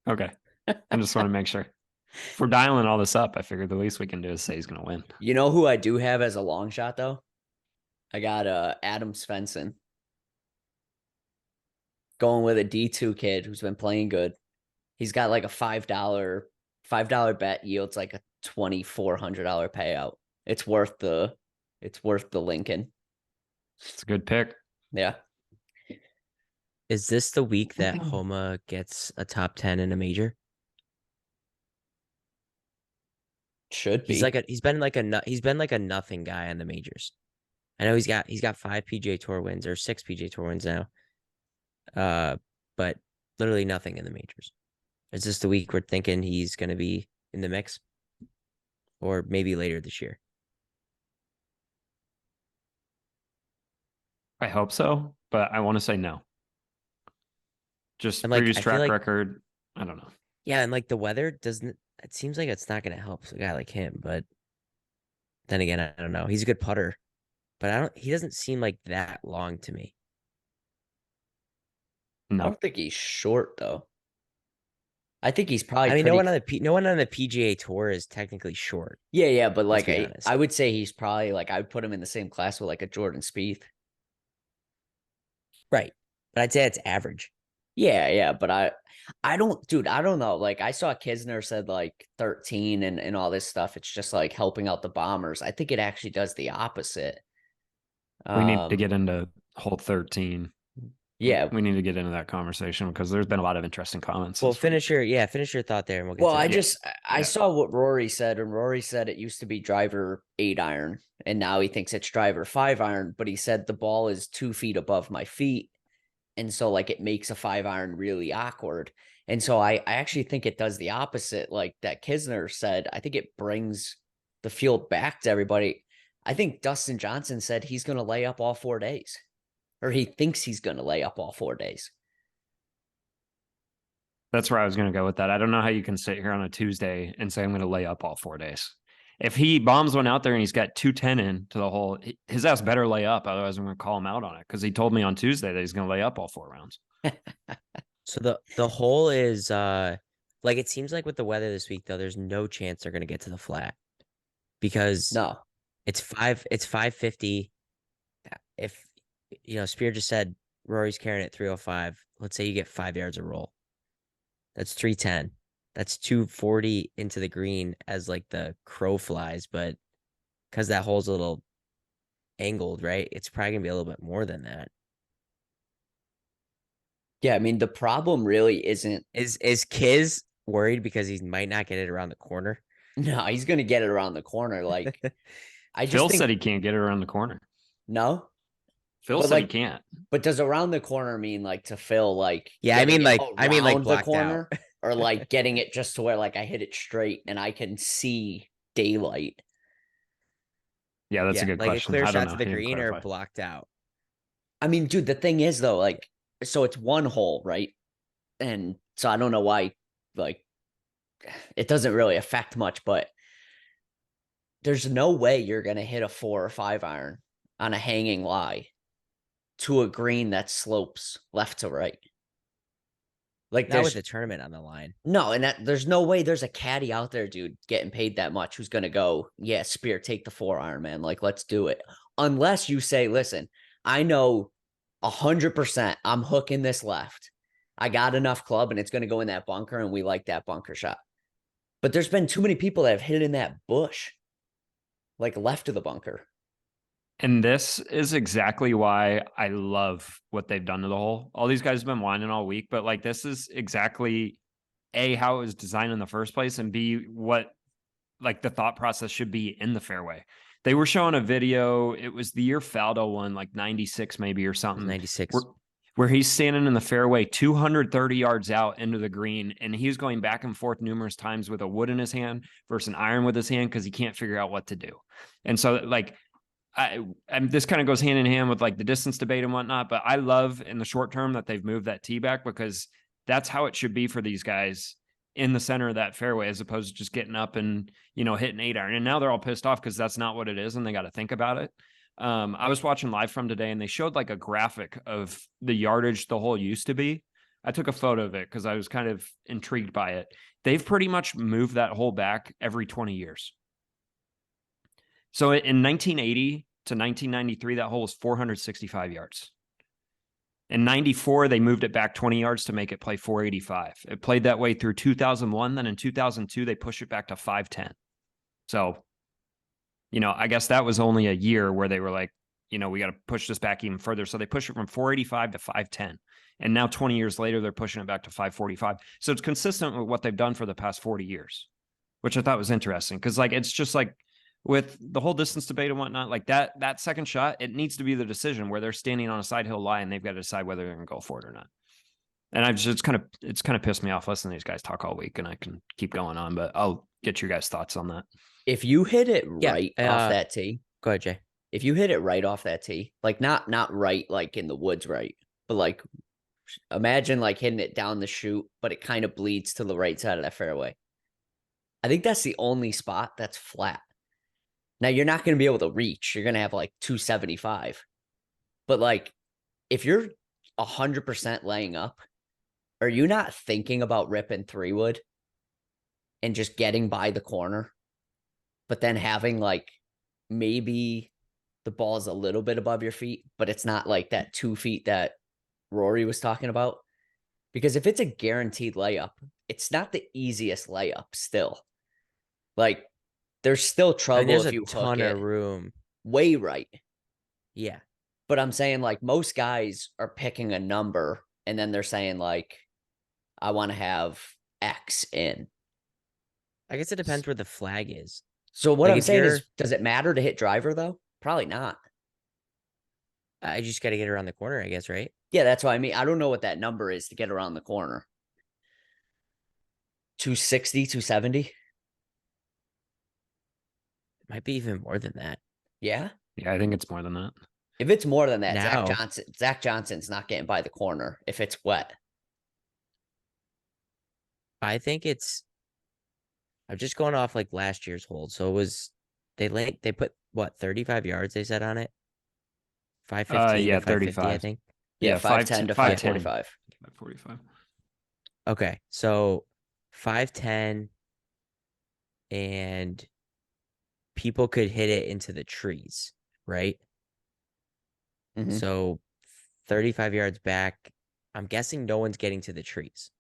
Okay, I just want to make sure. If we're dialing all this up, I figured the least we can do is say he's going to win. You know who I do have as a long shot though? I got Adam Svensson going with a D2 kid who's been playing good. He's got like a $5 bet yields like a $2,400 payout. It's worth the Lincoln. It's a good pick. Yeah. Is this the week that Homa gets a top 10 in a major? Should be. He's been like a nothing guy on the majors. I know he's got 5 PGA Tour wins or 6 PGA Tour wins now. But literally nothing in the majors. Is this the week we're thinking he's going to be in the mix, or maybe later this year? I hope so, but I want to say no. Just And like previous I feel track like record. I don't know. yeah, and like the weather doesn't. It seems like it's not going to help a guy like him. But then again, I don't know. He's a good putter, but I don't. He doesn't seem like that long to me. I know. don't think he's short though. I think he's probably I mean, pretty. no one on the PGA Tour is technically short. Yeah, but Let's like be I honest. would say he's probably like I would put him in the same class with like a Jordan Spieth. Right. But I'd say it's average. Yeah, but I don't, dude, I don't know. Like I saw Kisner said like 13 and all this stuff. It's just like helping out the Bombers. I think it actually does the opposite. We need to Um, get into hole 13. yeah. We need to get into that conversation because there's been a lot of interesting comments Well, this week. finish your thought there and we'll get Well, to I that. Yeah. just I Yeah. saw what Rory said, and Rory said it used to be driver 8 iron, and now he thinks it's driver 5 iron. But he said the ball is 2 feet above my feet, and so like it makes a 5 iron really awkward. And so I actually think it does the opposite, like that Kisner said. I think it brings the field back to everybody. I think Dustin Johnson said he's going to lay up all 4 days, or he thinks he's going to lay up all 4 days. That's where I was going to go with that. I don't know how you can sit here on a Tuesday and say I'm going to lay up all 4 days. If he bombs one out there and he's got 210 into the hole, his ass better lay up. Otherwise, I'm going to call him out on it because he told me on Tuesday that he's going to lay up all 4 rounds. So the hole is like it seems like with the weather this week though, there's no chance they're gonna get to the flat because No, it's 550. If Spear just said Rory's carrying it 305. Let's say you get 5 yards of roll. That's 310. That's 240 into the green as like the crow flies, but because that hole's a little angled, right? It's probably gonna be a little bit more than that. yeah, I mean the problem really isn't. Is Kiz worried because he might not get it around the corner? No, he's going to get it around the corner. Like I just Phil think said he can't get it around the corner. no, Phil but said he like can't. but does around the corner mean like to Phil like Yeah, getting it I mean like around the blocked out. corner or like getting it just to where like I hit it straight and I can see daylight? Yeah, that's a Yeah, good like a question. clear I don't shot know. to He the didn't green or clarify. blocked out. I mean, dude, the thing is though, like so it's one hole, right? And so I don't know why like it doesn't really affect much, but there's no way you're going to hit a 4 or 5 iron on a hanging lie to a green that slopes left to right. Like Not with there's the tournament on the line. no, and that there's no way there's a caddy out there, dude, getting paid that much who's gonna go, yeah, Spear, take the 4 iron, man. Like, let's do it. Unless you say, listen, I know 100% I'm hooking this left. I got enough club and it's gonna go in that bunker, and we like that bunker shot. But there's been too many people that have hit it in that bush, like left of the bunker. And this is exactly why I love what they've done to the hole. All these guys have been whining all week, but like this is exactly A, how it was designed in the first place, and B, what like the thought process should be in the fairway. They were showing a video. It was the year Faldo won, like 96 maybe or It was something, 96. where he's standing in the fairway 230 yards out into the green, and he's going back and forth numerous times with a wood in his hand versus an iron with his hand because he can't figure out what to do. And so like and this kind of goes hand in hand with like the distance debate and whatnot, but I love in the short term that they've moved that tee back because that's how it should be for these guys in the center of that fairway, as opposed to just getting up and, hitting 8 iron. And now they're all pissed off because that's not what it is. And they got to think about it. I was watching live from today and they showed like a graphic of the yardage the hole used to be. I took a photo of it because I was kind of intrigued by it. They've pretty much moved that hole back every 20 years. So in 1980 to 1993, that hole was 465 yards. In 94, they moved it back 20 yards to make it play 485. It played that way through 2001. Then in 2002, they pushed it back to 510. So, I guess that was only a year where they were like, we got to push this back even further. So they pushed it from 485 to 510. And now 20 years later, they're pushing it back to 545. So it's consistent with what they've done for the past 40 years, which I thought was interesting. Cause like, it's just like, with the whole distance debate and whatnot, like that second shot, it needs to be the decision where they're standing on a side hill lie and they've got to decide whether they're going to go for it or not. And it's kind of pissed me off listening to these guys talk all week, and I can keep going on, but I'll get your guys' thoughts on that. If you hit it right off that tee, Go ahead, Jay. if you hit it right off that tee, like not right like in the woods, right, but like imagine like hitting it down the chute, but it kind of bleeds to the right side of that fairway. I think that's the only spot that's flat. Now you're not going to be able to reach. You're going to have like 275. But like if you're 100% laying up are you not thinking about ripping 3-wood and just getting by the corner, but then having like maybe the ball's a little bit above your feet, but it's not like that 2 feet that Rory was talking about? Because if it's a guaranteed layup, it's not the easiest layup still. Like, there's still I mean, trouble there's if a you hook ton of it room. way right. Yeah. But I'm saying, like, most guys are picking a number and then they're saying, like, I want to have X in. I guess it depends where the flag is. So what Like I'm if saying you're, is, does it matter to hit driver though? Probably not. I just got to get around the corner, I guess, right? Yeah, that's what I mean. I don't know what that number is to get around the corner. 260, 270? It might be even more than that. Yeah. Yeah, I think it's more than that. If it's more than that, Now, Zach Johnson's not getting by the corner if it's wet. I think I'm just going off like last year's hold. So it was, they put what, 35 yards they said on it? 515 to Yeah, 550, I 35. think. Yeah, Yeah, 510 to 510. 545. 545. Okay. So 510 and people could hit it into the trees, right? Mm-hmm. So 35 yards back, I'm guessing no one's getting to the trees.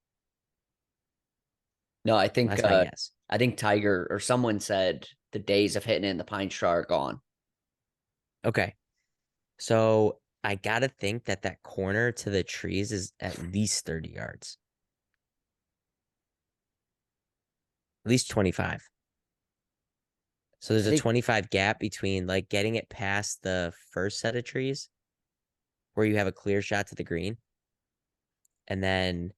No, That's my guess. I think Tiger or someone said the days of hitting it in the pine straw are gone. Okay. So I gotta think that that corner to the trees is at least 30 yards, at least 25. So there's I a think 25 gap between like getting it past the first set of trees where you have a clear shot to the green and then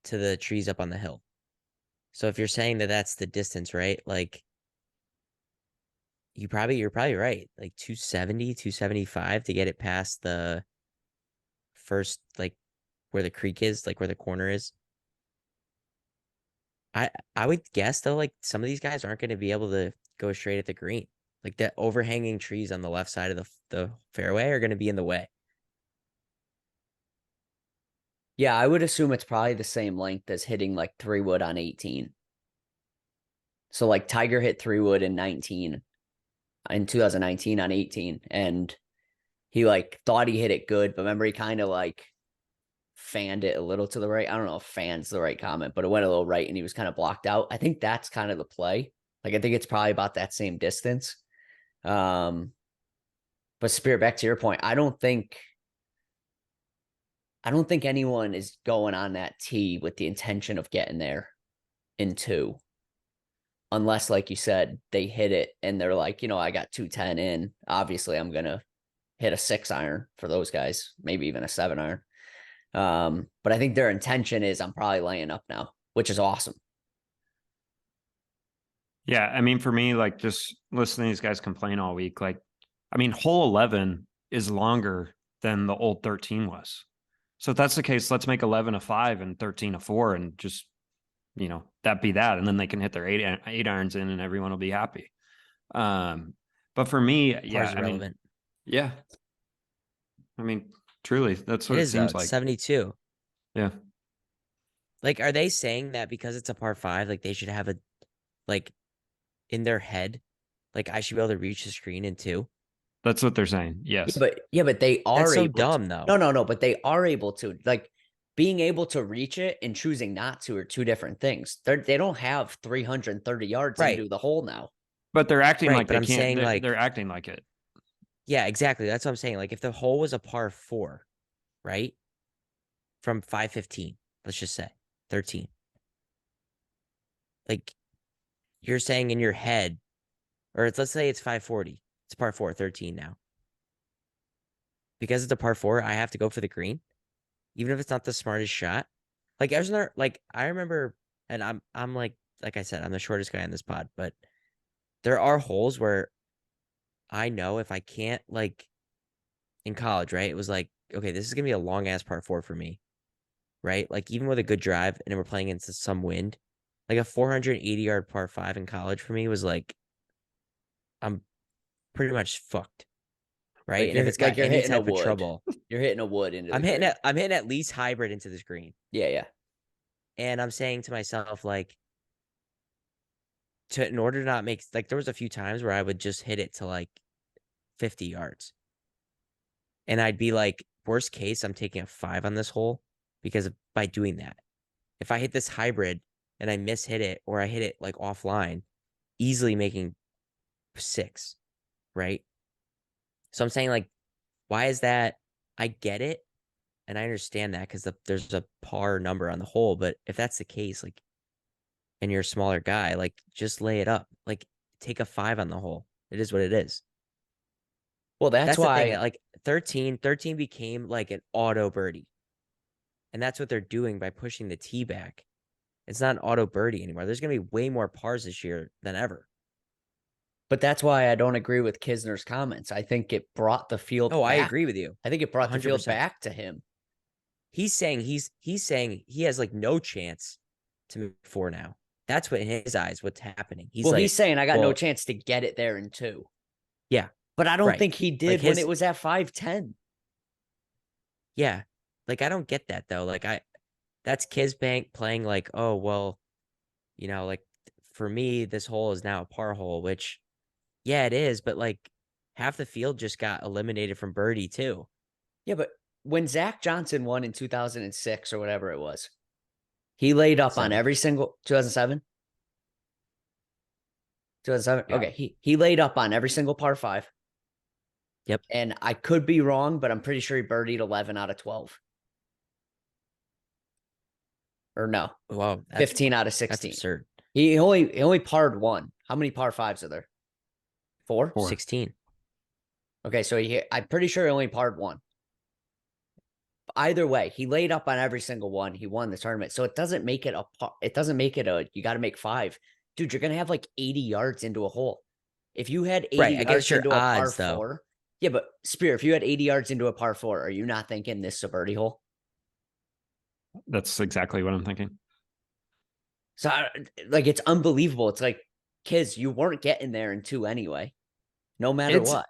to the trees up on the hill. So if you're saying that that's the distance, right? Like you're probably right. Like 270, 275 to get it past the first, like where the creek is, like where the corner is. I would guess though, like some of these guys aren't going to be able to go straight at the green. Like the overhanging trees on the left side of the fairway are going to be in the way. yeah, I would assume it's probably the same length as hitting like 3-wood on 18. So like Tiger hit 3-wood in 2019 on 18, and he like thought he hit it good, but remember he kind of like fanned it a little to the right. I don't know if fan's the right comment, but it went a little right and he was kind of blocked out. I think that's kind of the play. Like I think it's probably about that same distance. Um, but Spirit, back to your point, I don't think anyone is going on that tee with the intention of getting there in two, unless, like you said, they hit it and they're like, I got 210 in. Obviously, I'm gonna hit a 6-iron for those guys, maybe even a 7-iron. But I think their intention is I'm probably laying up now, which is awesome. Yeah, I mean, for me, like just listening to these guys complain all week, like, I mean, hole 11 is longer than the old 13 was. So if that's the case, let's make 11 a 5 and 13 a 4 and just, that be that. And then they can hit their eight irons in and everyone will be happy. But for me, Par's yeah, I mean, irrelevant. yeah, I mean, truly, that's what It it is though. seems It's like. 72. Yeah. Like, are they saying that because it's a par five, like they should have a like in their head, like I should be able to reach the screen in two? That's what they're saying. Yeah, Yes. but they That's are so able to. dumb though. No, but they are able to. Like being able to reach it and choosing not to are two different things. They don't have 330 yards Right. into the hole now. But they're acting Right. like But they I'm can't. saying They're like, acting like it. yeah, exactly. That's what I'm saying. Like if the hole was a par four, right? From 515, let's just say 13. Like you're saying in your head, or let's say it's 540. It's par four, 13 now. Because it's a par four, I have to go for the green, even if it's not the smartest shot. Like there's another, like I remember, and I'm like I said, I'm the shortest guy on this pod, but there are holes where I know if I can't, like in college, right? It was like, okay, this is gonna be a long ass par four for me, right? Like even with a good drive and we're playing into some wind, like a 480-yard par five in college for me was like I'm pretty much fucked. right? Like And if you're it's got any hitting a type of wood. trouble, You're hitting a wood into the I'm hitting green. it. I'm hitting at least hybrid into this green, Yeah, yeah. and I'm saying to myself like, in order to not make like there was a few times where I would just hit it to like 50 yards, and I'd be like, worst case, I'm taking a 5 on this hole by doing that. If I hit this hybrid and I miss hit it or I hit it like offline, easily making 6, right? So I'm saying like, why is that? I get it and I understand that because there's a par number on the hole, but if that's the case, like, and you're a smaller guy, like, just lay it up, like, take a 5 on the hole. It is what it is. Well, that's That's the thing. why. Like 13 became like an auto birdie, and that's what they're doing by pushing the tee back. It's not an auto birdie anymore. There's gonna be way more pars this year than ever. But that's why I don't agree with Kisner's comments. I think it brought the field Oh, I back. agree with you, I think it brought the field 100%. back to him. He's saying he has like no chance to move 4 now. That's what in his eyes what's happening. He's Well, like, he's saying I got no well, chance to get it there in 2. yeah, But I don't right. think he Like did when it was at 510. yeah, like I don't get that though. Like that's Kisbank playing like, oh well, like for me, this hole is now a par hole, which yeah, it is, but like half the field just got eliminated from birdie too. Yeah, but when Zach Johnson won in 2006 or whatever it was, he laid up on 7. every single 2007. 2007. Yeah. Okay, he laid up on every single par 5. Yep. And I could be wrong, but I'm pretty sure he birdied 11 out of 12. Or no, Wow, 15 out of that's 16. absurd. He only parred 1. How many par 5s are there? 4? 16. Okay, so I'm pretty sure he only parred 1. Either way, he laid up on every single one. He won the tournament. So it doesn't make it it doesn't make it you got to make 5. Dude, you're going to have like 80 yards into a hole. If you had 80 Right, yards against your into a par odds, though. 4. Yeah, but Spear, if you had 80 yards into a par 4, are you not thinking this is a birdie hole? That's exactly what I'm thinking. So like it's unbelievable. It's like, kids, you weren't getting there in 2 anyway, no matter what.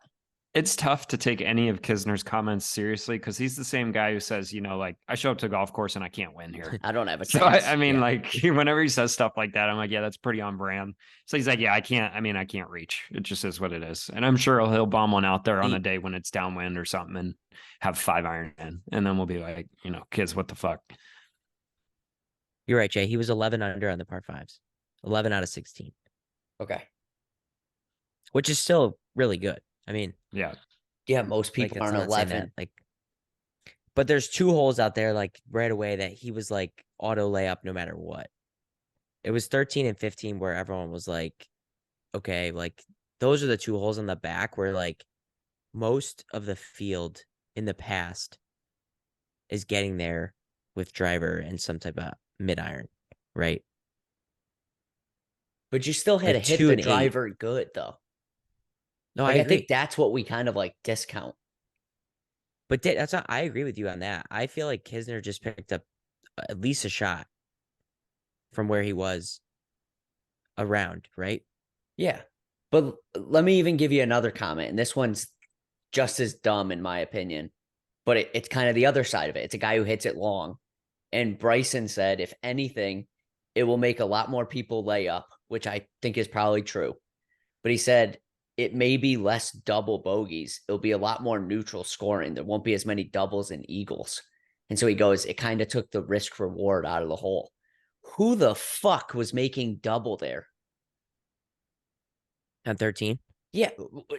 It's tough to take any of Kisner's comments seriously because he's the same guy who says, like, I show up to a golf course and I can't win here. I don't have a So chance. I mean, Yeah. like, whenever he says stuff like that, I'm like, yeah, that's pretty on brand. So he's like, yeah, I can't reach. It just is what it is. And I'm sure he'll bomb one out there on a day when it's downwind or something and have 5 iron in. And then we'll be like, kids, what the fuck? You're right, Jay. He was 11 under on the par 5s. 11 out of 16. Okay. Which is still really good. I mean, Yeah. Yeah, most people like, aren't I'm not saying 11. that, like, but there's 2 holes out there, like, right away that he was like auto layup no matter what. It was 13 and 15 where everyone was like, okay, like, those are the 2 holes on the back where, like, most of the field in the past is getting there with driver and some type of mid iron, right? But you still had Like to hit 2 the and 8. driver good, though. No, Like, I I think agree. that's what we kind of like discount. But that's not, I agree with you on that. I feel like Kisner just picked up at least a shot from where he was around, right? Yeah. But let me even give you another comment. And this one's just as dumb, in my opinion. But it's kind of the other side of it. It's a guy who hits it long. And Bryson said, if anything, it will make a lot more people lay up, which I think is probably true. But he said, it may be less double bogeys. It'll be a lot more neutral scoring. There won't be as many doubles and eagles. And so he goes, it kind of took the risk reward out of the hole. Who the fuck was making double there? On 13. Yeah,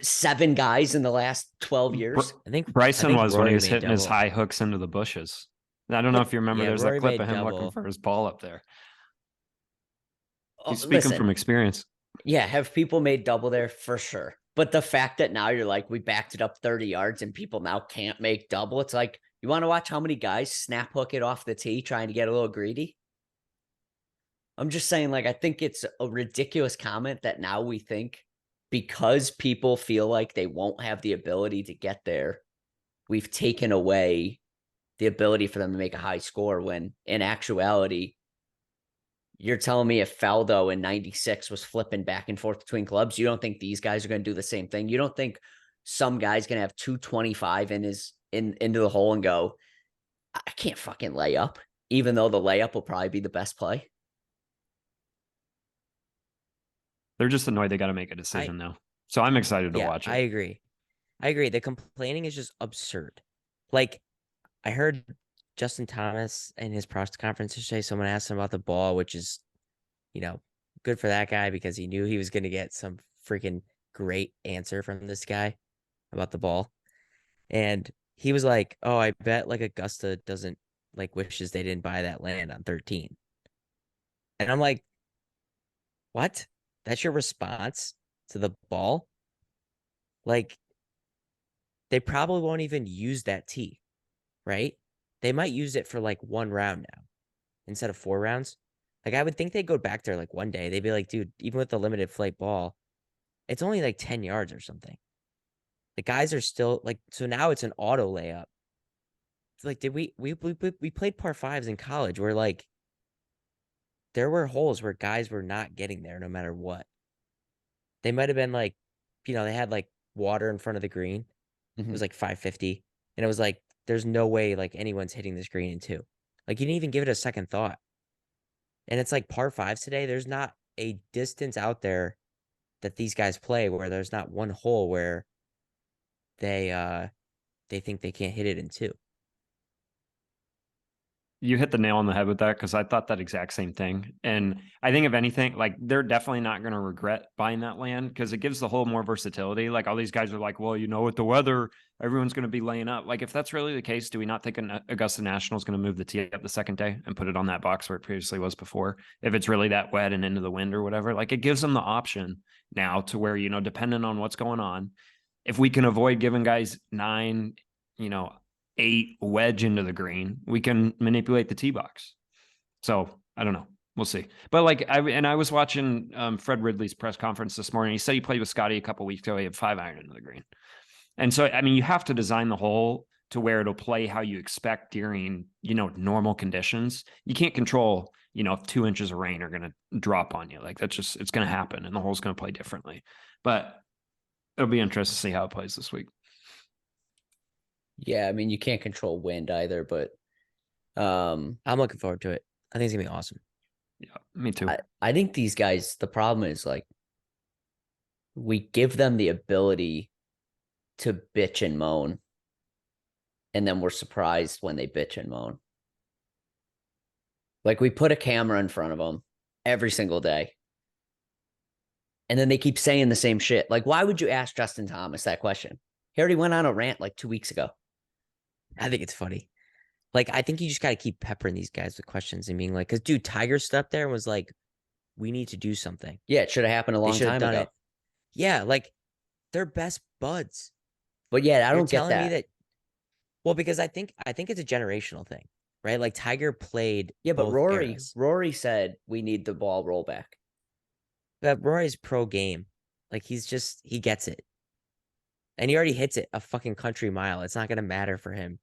7 guys in the last 12 years. I Bryson think was when he Rory was made hitting his double. high hooks into the bushes. I don't know if you remember, Yeah, there's Rory that clip made of him looking double. for his ball up there. Oh, He's speaking listen, from experience. yeah, have people made double there? For sure. But the fact that now you're like, we backed it up 30 yards and people now can't make double. It's like, you want to watch how many guys snap hook it off the tee trying to get a little greedy? I'm just saying, like, I think it's a ridiculous comment that now we think because people feel like they won't have the ability to get there, we've taken away the ability for them to make a high score, when in actuality, you're telling me if Faldo in 96 was flipping back and forth between clubs, you don't think these guys are going to do the same thing? You don't think some guy's gonna have 225 into the hole and go, I can't fucking lay up, even though the layup will probably be the best play. They're just annoyed they got to make a decision now. So I'm excited to watch it. I agree. The complaining is just absurd. Like, I heard Justin Thomas in his press conference yesterday, someone asked him about the ball, which is, good for that guy because he knew he was going to get some freaking great answer from this guy about the ball. And he was like, "Oh, I bet like Augusta doesn't wishes they didn't buy that land on 13." And I'm like, "What? That's your response to the ball?" Like, they probably won't even use that tee, right? They might use it for like one round now instead of 4 rounds. Like, I would think they'd go back there like one day. They'd be like, "Dude, even with the limited flight ball, it's only like 10 yards or something." The guys are still like, so now it's an auto layup. It's like, did we played par fives in college where like there were holes where guys were not getting there no matter what. They might have been like, they had like water in front of the green. It was like 550. And it was like, there's no way like anyone's hitting this green in two. Like, you didn't even give it a second thought. And it's like par fives today. There's not a distance out there that these guys play where there's not one hole where they think they can't hit it in two. You hit the nail on the head with that because I thought that exact same thing. And I think if anything, like they're definitely not going to regret buying that land because it gives the hole more versatility. Like all these guys are like, well, with the weather, everyone's going to be laying up. Like if that's really the case, do we not think an Augusta National is going to move the tee up the second day and put it on that box where it previously was before? If it's really that wet and into the wind or whatever, like it gives them the option now to where, depending on what's going on, if we can avoid giving guys 9, 8 wedge into the green, we can manipulate the tee box. So I don't know. We'll see. But I was watching Fred Ridley's press conference this morning. He said he played with Scotty a couple weeks ago. He had 5-iron into the green. And so, I mean, you have to design the hole to where it'll play how you expect during, normal conditions. You can't control, if 2 inches of rain are going to drop on you. Like that's just, it's going to happen and the hole's going to play differently. But it'll be interesting to see how it plays this week. Yeah, I mean, you can't control wind either, but I'm looking forward to it. I think it's gonna be awesome. Yeah, me too. I think these guys, the problem is like we give them the ability to bitch and moan, and then we're surprised when they bitch and moan. Like we put a camera in front of them every single day. And then they keep saying the same shit. Like, why would you ask Justin Thomas that question? He already went on a rant like 2 weeks ago. I think it's funny. Like, I think you just got to keep peppering these guys with questions and being like, because dude, Tiger stood up there and was like, we need to do something. Yeah, it should have happened a long time ago. It. Yeah, like they're best buds. But yeah, I don't get telling me that. Well, because I think it's a generational thing, right? Like Tiger played. Yeah, but both Rory eras. Rory said we need the ball rollback. But Rory's pro game. Like he gets it. And he already hits it a fucking country mile. It's not gonna matter for him.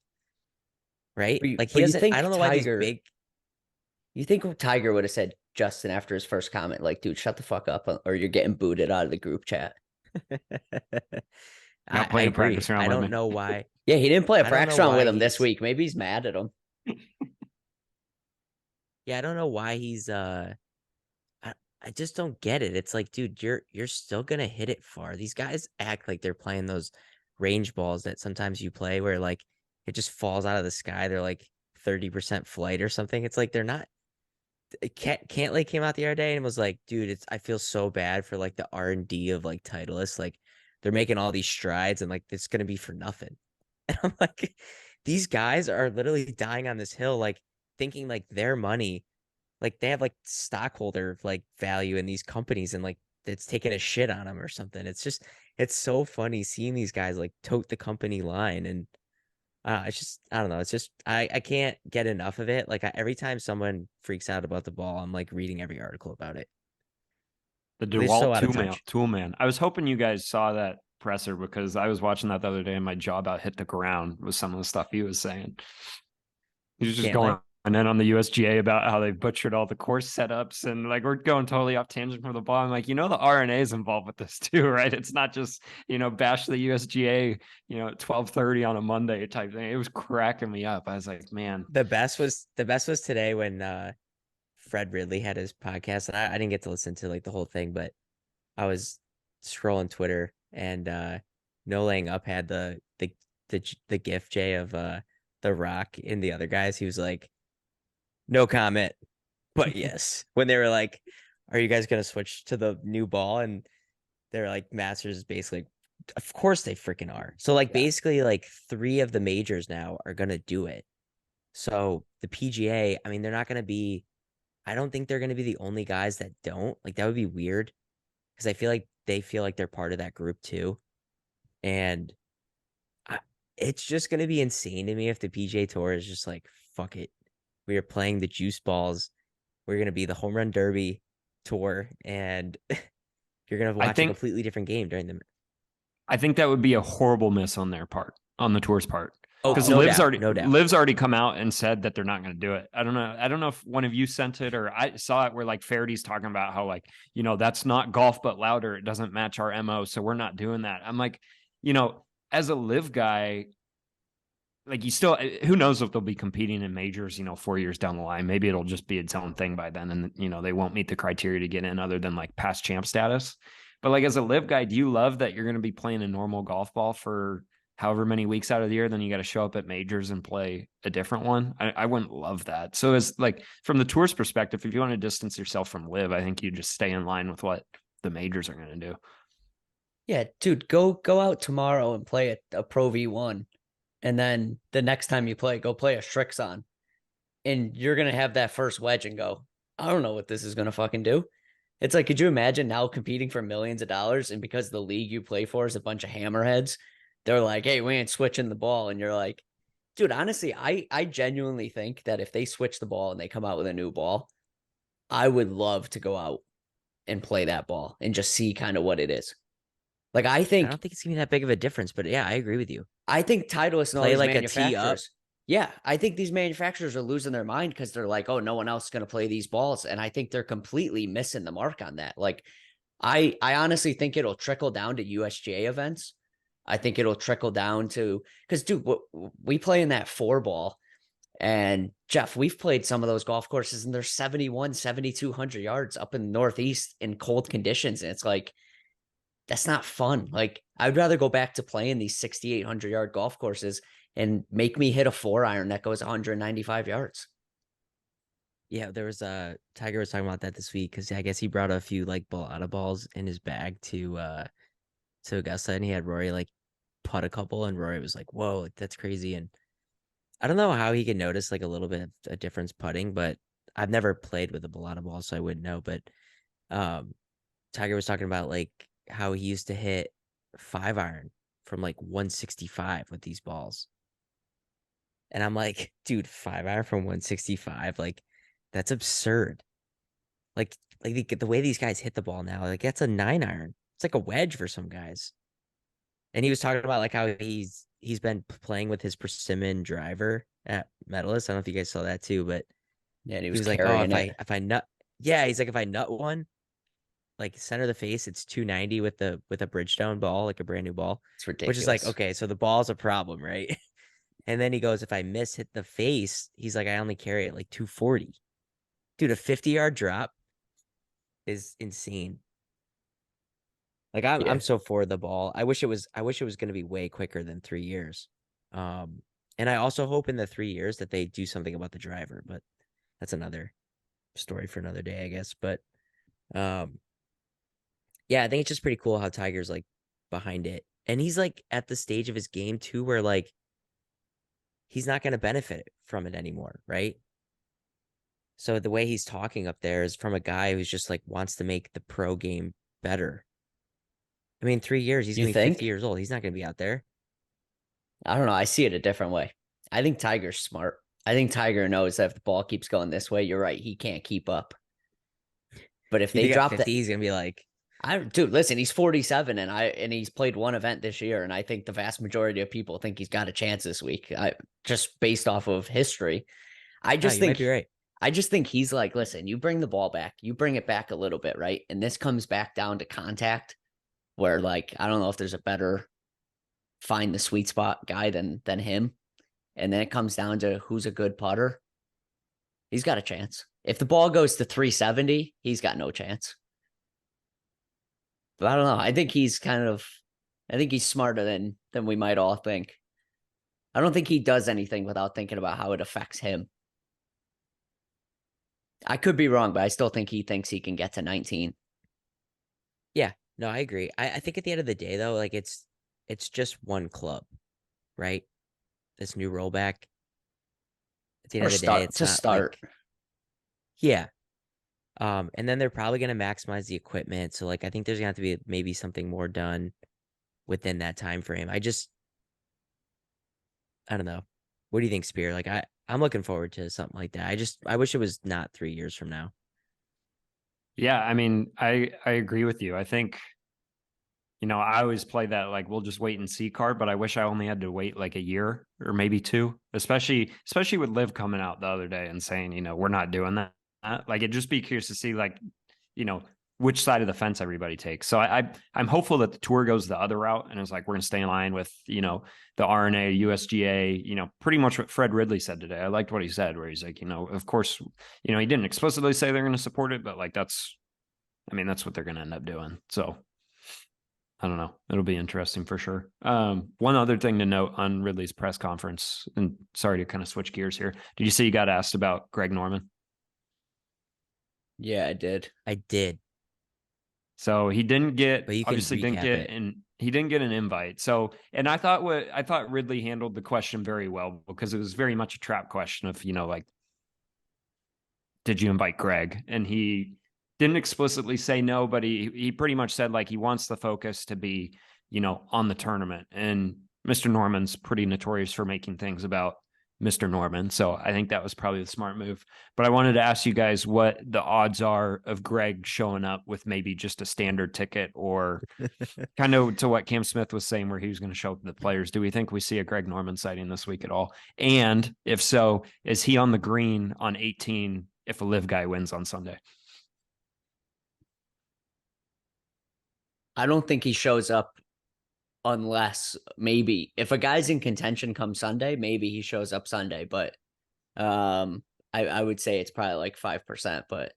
Right? Like he doesn't. I don't know why these big. You think Tiger would have said Justin after his first comment, like, dude, shut the fuck up, or you're getting booted out of the group chat. I agree. I don't know why. Yeah, he didn't play a practice round with him this week. Maybe he's mad at him. Yeah, I don't know why he's I just don't get it. It's like, dude, you're still gonna hit it far. These guys act like they're playing those range balls that sometimes you play where like it just falls out of the sky. They're like 30% flight or something. It's like they're not. Cantlay came out the other day and was like, dude, I feel so bad for like the R&D of like Titleist. Like they're making all these strides and like it's gonna be for nothing. And I'm like, these guys are literally dying on this hill, like thinking like their money, like they have like stockholder like value in these companies and like it's taking a shit on them or something. It's so funny seeing these guys like tote the company line and it's just, I don't know. It's just, I can't get enough of it. Like every time someone freaks out about the ball, I'm like reading every article about it. The DeWalt Toolman. I was hoping you guys saw that presser because I was watching that the other day and my jaw about hit the ground with some of the stuff he was saying. He was just going and then on the USGA about how they butchered all the course setups, and like we're going totally off tangent from the ball. I'm like, the RNA is involved with this too, right? It's not just bash the USGA, at 12:30 on a Monday type thing. It was cracking me up. I was like, man, The best was today when Fred Ridley had his podcast, and I didn't get to listen to like the whole thing, but I was scrolling Twitter and No Laying Up had the gif Jay of The Rock and the other guys. He was like, no comment, but yes. When they were like, are you guys gonna switch to the new ball? And they're like, Masters is basically, of course they freaking are. So like Yeah. basically like three of the majors now are gonna do it. So the PGA, I mean, they're not gonna be. I don't think they're gonna be the only guys that don't. Like that would be weird because I feel like they feel like they're part of that group too. And I, it's just gonna be insane to me if the PGA Tour is just like, fuck it, we are playing the juice balls. We're gonna be the home run derby tour, and you're gonna I watch a think completely different game during the. I think that would be a horrible miss on their part, on the tour's part. Oh, Because no doubt, no doubt. Liv's already come out and said that they're not going to do it. I don't know. I don't know if one of you sent it or I saw it where like Faraday's talking about how like, that's not golf but louder. It doesn't match our MO, so we're not doing that. I'm like, as a Live guy, like you still, who knows if they'll be competing in majors, 4 years down the line. Maybe it'll just be its own thing by then, and they won't meet the criteria to get in other than like past champ status. But like as a Live guy, do you love that you're going to be playing a normal golf ball for however many weeks out of the year? Then you got to show up at majors and play a different one. I wouldn't love that. So as like from the tour's perspective, if you want to distance yourself from Live, I think you just stay in line with what the majors are going to do. Yeah, dude, go out tomorrow and play a Pro V1. And then the next time you play, go play a Strixon. And you're gonna have that first wedge and go, I don't know what this is gonna fucking do. It's like, could you imagine now competing for millions of dollars, and because the league you play for is a bunch of hammerheads, they're like, hey, we ain't switching the ball. And you're like, dude, honestly, I genuinely think that if they switch the ball and they come out with a new ball, I would love to go out and play that ball and just see kind of what it is. Like I don't think it's gonna be that big of a difference, but yeah, I agree with you. I think Titleist and all Play these like a tee up. manufacturers. Yeah, I think these manufacturers are losing their mind because they're like, oh, no one else is going to play these balls. And I think they're completely missing the mark on that. Like, I honestly think it'll trickle down to USGA events. I think it'll trickle down to, because, dude, we play in that 4-ball. And Jeff, we've played some of those golf courses and they're 71, 7,200 yards up in the Northeast in cold conditions. And it's like, that's not fun. Like, I'd rather go back to playing these 6,800-yard golf courses and make me hit a 4-iron that goes 195 yards. Yeah, there was Tiger was talking about that this week because I guess he brought a few like ball out of balls in his bag to Augusta, and he had Rory like putt a couple, and Rory was like, "Whoa, like, that's crazy." And I don't know how he can notice like a little bit of a difference putting, but I've never played with a Balata ball, so I wouldn't know. But um, Tiger was talking about like how he used to hit 5-iron from like 165 with these balls. And I'm like, dude, 5-iron from 165, like that's absurd. Like the way these guys hit the ball now, like that's a 9-iron. It's like a wedge for some guys. And he was talking about like how he's been playing with his persimmon driver at Medalist. I don't know if you guys saw that too, but Yeah, and he he was was like, oh, carrying it. if I nut, yeah, he's like, if I nut one, like center of the face, it's 290 with a Bridgestone ball, like a brand new ball, It's which is like, ridiculous. okay, so the ball's a problem, right? And then he goes, if I miss hit the face, he's like, I only carry it like 240. Dude, a 50-yard drop is insane. Like Yeah. I'm so for the ball. I wish it was gonna be way quicker than 3 years. And I also hope in the 3 years that they do something about the driver, but that's another story for another day, I guess. But um yeah, I think it's just pretty cool how Tiger's like behind it. And he's like at the stage of his game too where like he's not gonna benefit from it anymore, right? So the way he's talking up there is from a guy who's just like wants to make the pro game better. I mean, 3 years, he's You gonna be 50 think? years old. He's not gonna be out there. I don't know. I see it a different way. I think Tiger's smart. I think Tiger knows that if the ball keeps going this way, you're right. He can't keep up. But if You they think at drop that, 50, he's gonna be like, dude, listen, he's 47 and he's played one event this year, and I think the vast majority of people think he's got a chance this week. Just based off of history. I No, just you might think be right. I just think he's like, listen, you bring the ball back, you bring it back a little bit, right? And this comes back down to contact, where like I don't know if there's a better find the sweet spot guy than him. And then it comes down to who's a good putter. He's got a chance. If the ball goes to 370, he's got no chance. But I don't know. I think he's smarter than we might all think. I don't think he does anything without thinking about how it affects him. I could be wrong, but I still think he thinks he can get to 19. Yeah, no, I agree. I think at the end of the day though, like it's just one club, right? This new rollback. At the end Or of the day, start it's to not start. like yeah. And then they're probably gonna maximize the equipment. So like I think there's gonna have to be maybe something more done within that time frame. I don't know. What do you think, Spear? Like I'm looking forward to something like that. I wish it was not 3 years from now. Yeah, I mean, I agree with you. I think, I always play that like we'll just wait and see card, but I wish I only had to wait like a year or maybe two, especially with Liv coming out the other day and saying, we're not doing that. Like it'd just be curious to see like, you know, which side of the fence everybody takes. So I'm hopeful that the tour goes the other route and it's like we're gonna stay in line with, the RNA, USGA, pretty much what Fred Ridley said today. I liked what he said, where he's like, of course, he didn't explicitly say they're gonna support it, but like that's what they're gonna end up doing. So I don't know. It'll be interesting for sure. One other thing to note on Ridley's press conference, and sorry to kind of switch gears here. Did you see you got asked about Greg Norman? Yeah, I did. I did, So he didn't get but you can obviously didn't recap get it. and he didn't get an invite. So and I thought Ridley handled the question very well because it was very much a trap question of, like, did you invite Greg? And he didn't explicitly say no, but he pretty much said like he wants the focus to be, on the tournament. And Mr. Norman's pretty notorious for making things about Mr. Norman. So I think that was probably the smart move. But I wanted to ask you guys what the odds are of Greg showing up with maybe just a standard ticket or kind of to what Cam Smith was saying, where he was going to show up the players. Do we think we see a Greg Norman sighting this week at all? And if so, is he on the green on 18 if a live guy wins on Sunday? I don't think he shows up unless maybe if a guy's in contention come Sunday, maybe he shows up Sunday. But I would say it's probably like 5%, but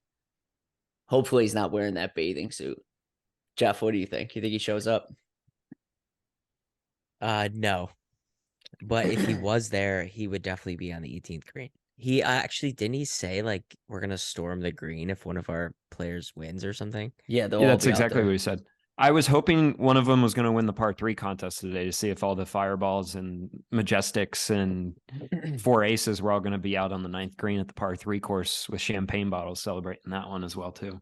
hopefully he's not wearing that bathing suit. Jeff, what do you think? You think he shows up? No, but if he was there, he would definitely be on the 18th green. He actually didn't he say like we're gonna storm the green if one of our players wins or something? Yeah, they'll Yeah, all that's be out exactly what there. he said. I was hoping one of them was going to win the par three contest today to see if all the fireballs and majestics and four aces were all going to be out on the ninth green at the par three course with champagne bottles celebrating that one as well too.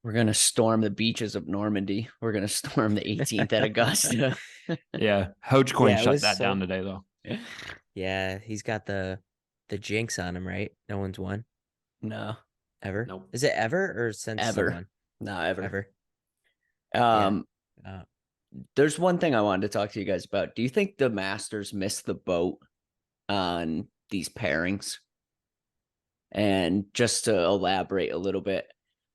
We're gonna storm the beaches of Normandy. We're gonna storm the 18th at Augusta. Yeah, Hogecoin Yeah, it shut was that down so. today though. Yeah, he's got the jinx on him, right? No one's won No, ever. Nope. Is it ever or since ever. someone No, ever. ever? Yeah. Um, Uh, there's one thing I wanted to talk to you guys about. Do you think the Masters missed the boat on these pairings? And just to elaborate a little bit,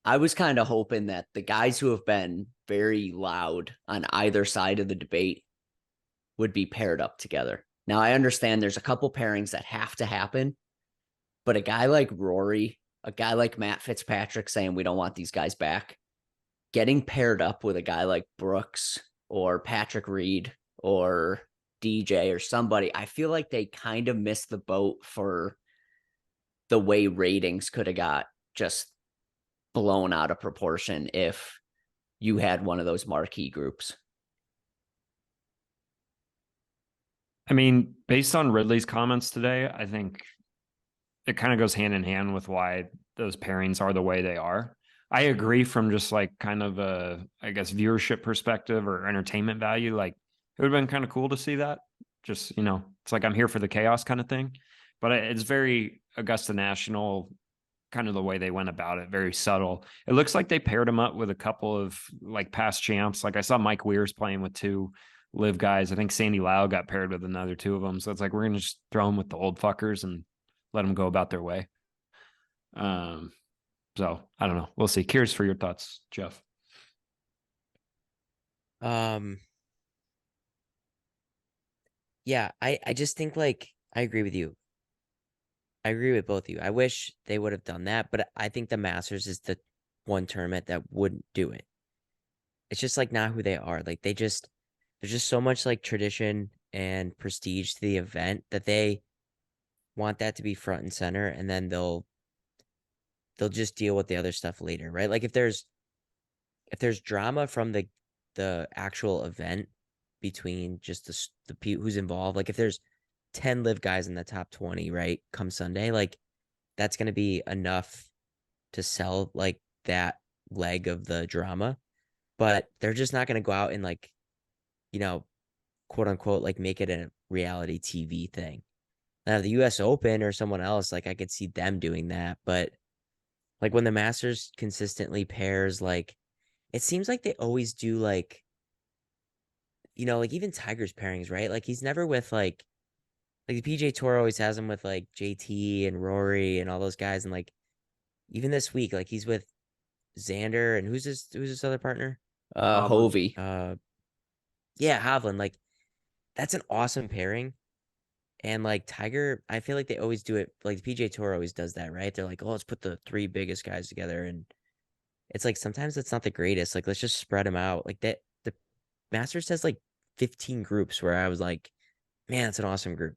I was kind of hoping that the guys who have been very loud on either side of the debate would be paired up together. Now, I understand there's a couple pairings that have to happen, but a guy like Rory, a guy like Matt Fitzpatrick saying we don't want these guys back, getting paired up with a guy like Brooks or Patrick Reed or DJ or somebody, I feel like they kind of missed the boat for the way ratings could have got just blown out of proportion if you had one of those marquee groups. I mean, based on Ridley's comments today, I think it kind of goes hand in hand with why those pairings are the way they are. I agree from just like kind of a, I guess, viewership perspective or entertainment value. Like it would have been kind of cool to see that. Just, it's like I'm here for the chaos kind of thing. But it's very Augusta National, kind of the way they went about it, very subtle. It looks like they paired him up with a couple of like past champs. Like I saw Mike Weir's playing with two live guys. I think Sandy Lau got paired with another two of them. So it's like we're gonna just throw him with the old fuckers and let them go about their way. So I don't know. We'll see. Curious for your thoughts, Jeff. Um, yeah, I just think like I agree with you. I agree with both of you. I wish they would have done that, but I think the Masters is the one tournament that wouldn't do it. It's just like not who they are. Like there's just so much like tradition and prestige to the event that they want that to be front and center, and then they'll just deal with the other stuff later, right? Like if there's drama from the actual event between just who's involved, like if there's 10 live guys in the top 20, right, come Sunday, like that's going to be enough to sell like that leg of the drama. But they're just not going to go out and like, you know, quote unquote, like make it a reality TV thing. Now the US Open or someone else, like I could see them doing that, but like when the Masters consistently pairs, like it seems like they always do like, like even Tiger's pairings, right? Like he's never with like the PJ Tour always has him with like JT and Rory and all those guys, and like even this week, like he's with Xander and who's his other partner? Hovland. Hovey. Yeah, Hovland. Like that's an awesome pairing. And like Tiger, I feel like they always do it. Like the PJ Tour always does that, right? They're like, oh, let's put the three biggest guys together, and it's like sometimes it's not the greatest. Like let's just spread them out. Like that, the Masters has like 15 groups where I was like, man, it's an awesome group.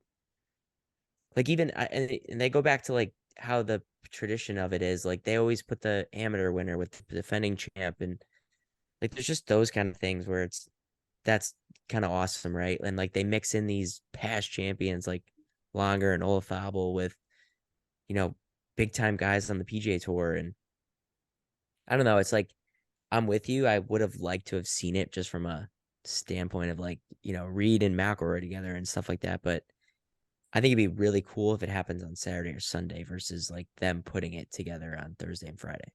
Like even and they go back to like how the tradition of it is. Like they always put the amateur winner with the defending champ, and like there's just those kind of things where that's kind of awesome, right? And like they mix in these past champions like Longer and Olafable with you know big time guys on the PGA Tour, and I don't know. It's like I'm with you. I would have liked to have seen it just from a standpoint of like Reed and McIlroy together and stuff like that, but I think it'd be really cool if it happens on Saturday or Sunday versus like them putting it together on Thursday and Friday.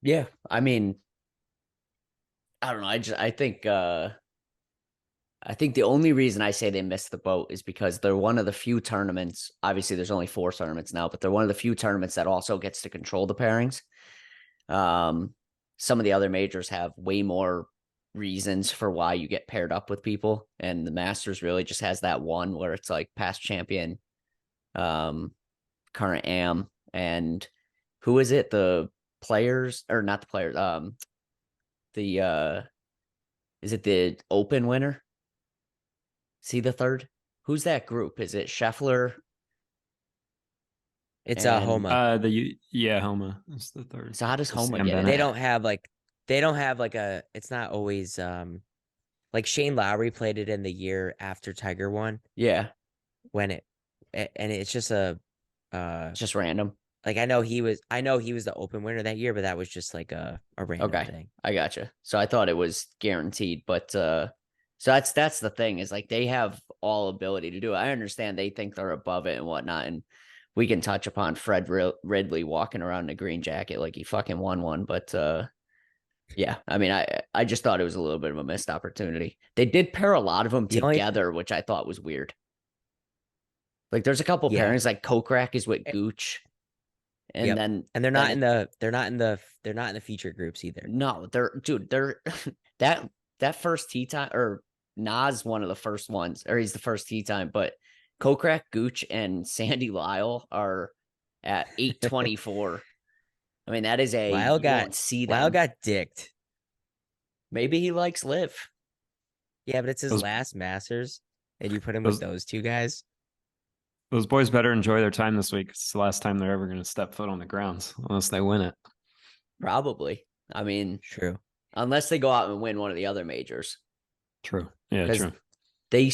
Yeah. I mean, I don't know. I think the only reason I say they missed the boat is because they're one of the few tournaments. Obviously, there's only 4 tournaments now, but they're one of the few tournaments that also gets to control the pairings. Some of the other majors have way more reasons for why you get paired up with people, and the Masters really just has that one where it's like past champion, current am, and who is it? The players or not the players? The is it the Open winner? See the third? Who's that group? Is it Scheffler It's a and Homa. Homa is the third. so how does The Homa Sam get in Bennett. They that? don't have like they don't have like a it's not always like Shane Lowry played it in the year after Tiger won Yeah, when and it's just uh it's just random. like I know he was the Open winner that year, but that was just like a random Okay, thing. I gotcha. So I thought it was guaranteed, but so that's the thing is like they have all ability to do it. I understand they think they're above it and whatnot, and we can touch upon Fred Ridley walking around in a green jacket like he fucking won one, but yeah, I mean, I just thought it was a little bit of a missed opportunity. They did pair a lot of them The only together, which I thought was weird. Like, there's a couple Yeah, pairings like Kokrak is with eh, Gooch, and yep. then And they're not in the feature groups either. no, they're that that first tee time or Nas one of the first ones, or he's the first tee time, but Kokrak, Gooch, and Sandy Lyle are at 824. I mean, that is Lyle you got don't see Lyle them. got dicked. Maybe he likes live. Yeah, but it's his Those last Masters, and you put him with those those two guys. those boys better enjoy their time this week. It's the last time they're ever going to step foot on the grounds unless they win it. Probably. I mean, True. unless they go out and win one of the other majors, True. Yeah, because true. they,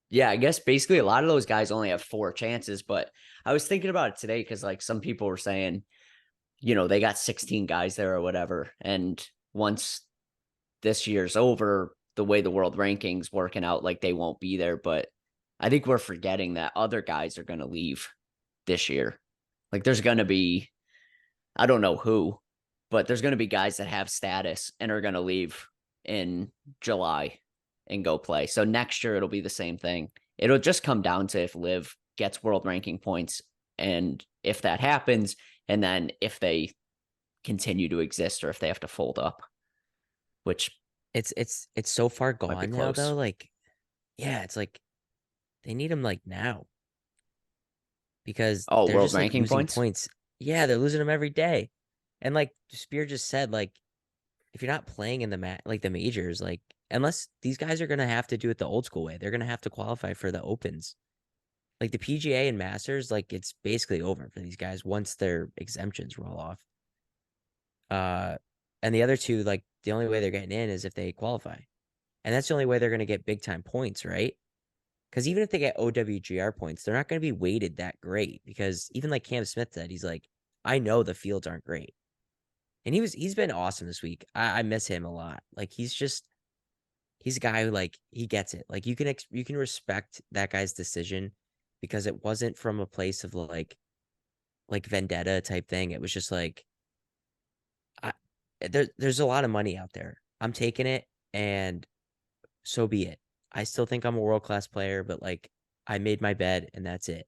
yeah, I guess basically a lot of those guys only have 4 chances. But I was thinking about it today because like some people were saying, they got 16 guys there or whatever, and once this year's over, the way the world rankings working out, like they won't be there. But I think we're forgetting that other guys are going to leave this year. Like there's going to be, I don't know who, but there's going to be guys that have status and are going to leave in July and go play. So next year it'll be the same thing. It'll just come down to if Liv gets world ranking points, and if that happens, and then if they continue to exist or if they have to fold up, which It's so far might be gone now close. though. Like, yeah, it's like they need him like now because Oh, they're world just like ranking losing points? points. Yeah, they're losing them every day. And like Spear just said, like if you're not playing in like the majors, like unless these guys are gonna have to do it the old school way, they're gonna have to qualify for the opens. Like the PGA and Masters, like it's basically over for these guys once their exemptions roll off. Uh, and the other two, like the only way they're getting in is if they qualify, and that's the only way they're gonna get big time points, right? Because even if they get OWGR points, they're not going to be weighted that great. Because even like Cam Smith said, he's like, I know the fields aren't great, and he's been awesome this week. I miss him a lot. Like he's a guy who like he gets it. Like you can respect that guy's decision because it wasn't from a place of like vendetta type thing. It was just like I, there's a lot of money out there. I'm taking it, and so be it. I still think I'm a world class player, but like I made my bed and that's it.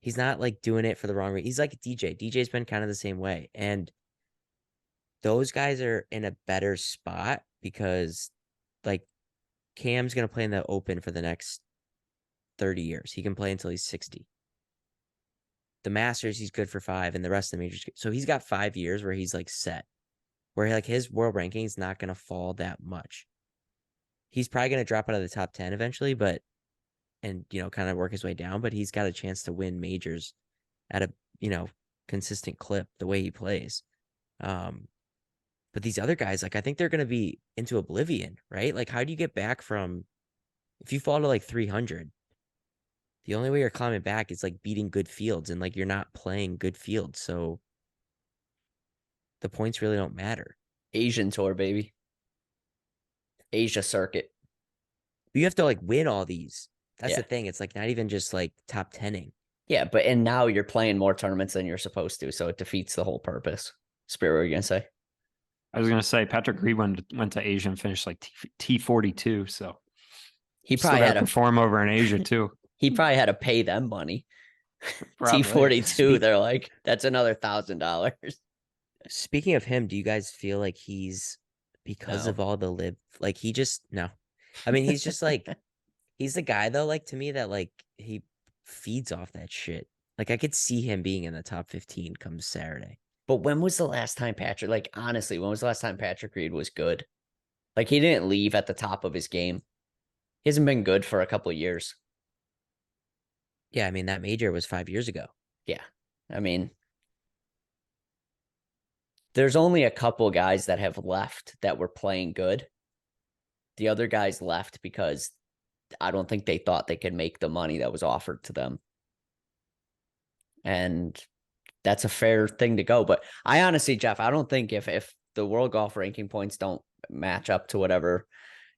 He's not like doing it for the wrong reason. He's like a DJ. DJ's been kind of the same way. And those guys are in a better spot because like Cam's going to play in the open for the next 30 years. He can play until he's 60. The Masters, he's good for 5, and the rest of the majors. So he's got 5 years where he's like set, where like his world ranking is not going to fall that much. He's probably going to drop out of the top 10 eventually, but and kind of work his way down, but he's got a chance to win majors at a consistent clip the way he plays. Um, but these other guys, like I think they're gonna be into oblivion, right? Like, how do you get back from if you fall to like 300? The only way you're climbing back is like beating good fields, and like you're not playing good fields, so the points really don't matter. Asian tour, baby. Asia circuit. But you have to like win all these. That's Yeah. the thing. It's like not even just like top tenning. Yeah, but and now you're playing more tournaments than you're supposed to, so it defeats the whole purpose. Spirit, what were you gonna say? I was gonna say Patrick Reed went to Asia and finished like T42, so He still probably got had to a perform over in Asia too. he probably had to pay them money. Probably. T42, they're like, that's another $1,000. Speaking of him, do you guys feel like he's because No. of all the live like he just no. I mean, he's just like he's the guy though, like to me that like he feeds off that shit. Like I could see him being in the top 15 come Saturday. But when was the last time Patrick, like honestly, when was the last time Patrick Reed was good? Like he didn't leave at the top of his game. He hasn't been good for a couple of years. Yeah, I mean that major was 5 years ago. Yeah. I mean, there's only a couple guys that have left that were playing good. The other guys left because I don't think they thought they could make the money that was offered to them. And that's a fair thing to go. But I honestly, Jeff, I don't think if the world golf ranking points don't match up to whatever,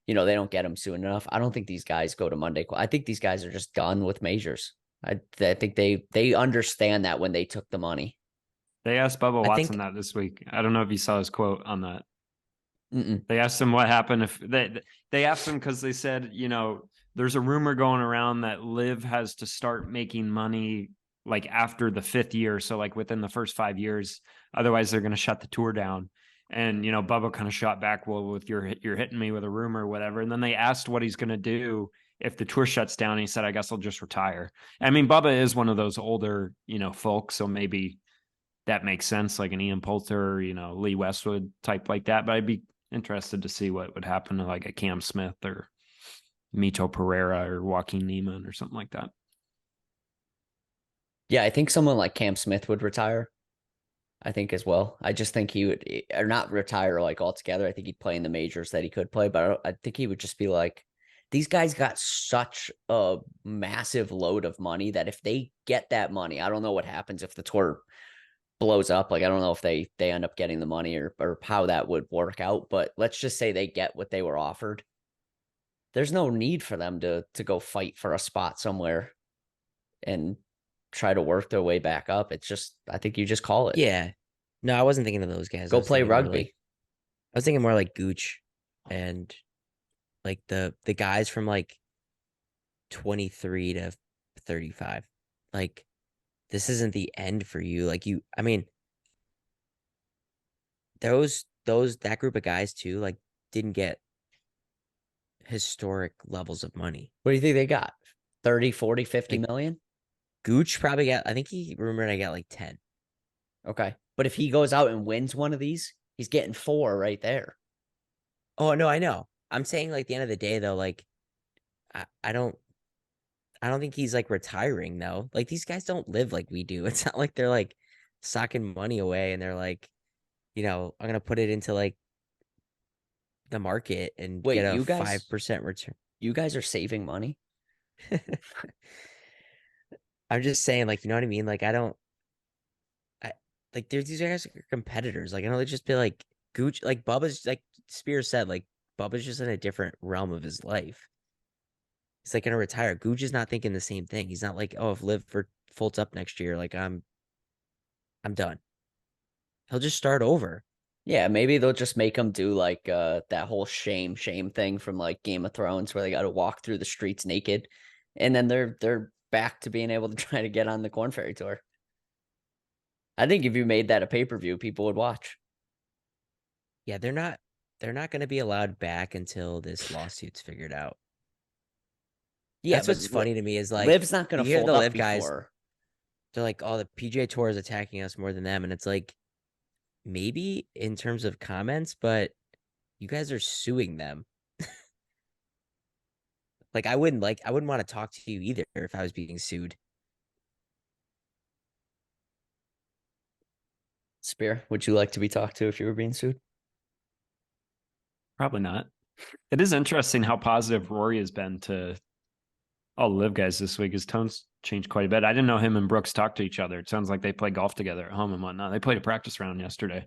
they don't get them soon enough. I don't think these guys go to Monday. I think these guys are just done with majors. I think they understand that when they took the money. They asked Bubba I Watson think that this week. I don't know if you saw his quote on that. Mm-mm. They asked him what happened if they asked him because they said, there's a rumor going around that Liv has to start making money like after the 5th year, so like within the first 5 years, otherwise they're going to shut the tour down. And Bubba kind of shot back, well, with you're hitting me with a rumor or whatever. And then they asked what he's going to do if the tour shuts down. He said, I guess I'll just retire. I mean, Bubba is one of those older folks, so maybe that makes sense, like an Ian Poulter, Lee Westwood type like that. But I'd be interested to see what would happen to like a Cam Smith or Mito Pereira or Joaquin Neiman or something like that. Yeah, I think someone like Cam Smith would retire. I think as well. I just think he would, or not retire like altogether. I think he'd play in the majors that he could play, but I think he would just be like, these guys got such a massive load of money that if they get that money, I don't know what happens if the tour blows up. Like I don't know if they end up getting the money or how that would work out. But let's just say they get what they were offered. There's no need for them to go fight for a spot somewhere and try to work their way back up. It's just I think you just call it. yeah. No, I wasn't thinking of those guys. I Go was play thinking more like rugby. I was thinking more like Gooch and like the guys from like 23 to 35. Like, this isn't the end for you. Like, I mean, that group of guys too, like, didn't get historic levels of money. What do you think they got? 30, 40, 50 Like, million? Gooch probably got, I think he rumored I got like 10. Okay. But if he goes out and wins one of these, he's getting 4 right there. Oh, no, I know. I'm saying, like, the end of the day, though, like, I, I don't, I don't think he's like retiring though. Like, these guys don't live like we do. It's not like they're like socking money away and they're like, I'm gonna put it into like the market and Wait, get a you guys 5% return. you guys are saving money? I'm just saying, like, you know what I mean? Like, I like there's these guys are competitors. Like, I know they just be like Gooch, like Bubba's, like Spears said, like Bubba's just in a different realm of his life. He's like gonna retire. Gooch is not thinking the same thing. He's not like, oh, if Liv for folds up next year, like I'm done. He'll just start over. Yeah, maybe they'll just make him do like that whole shame thing from like Game of Thrones where they got to walk through the streets naked, and then they're back to being able to try to get on the Corn Ferry Tour. I think if you made that a pay-per-view, people would watch. Yeah, they're not going to be allowed back until this lawsuit's figured out. Yeah, That's but what's funny to me is like Liv's not going you to hear fold the up live guys, before. they're like, "Oh, the PGA Tour is attacking us more than them," and it's like maybe in terms of comments, but you guys are suing them. Like I wouldn't want to talk to you either if I was being sued. Spear, would you like to be talked to if you were being sued? Probably not. It is interesting how positive Rory has been to all the live guys this week. His tone's changed quite a bit. I didn't know him and Brooks talk to each other. It sounds like they play golf together at home and whatnot. They played a practice round yesterday.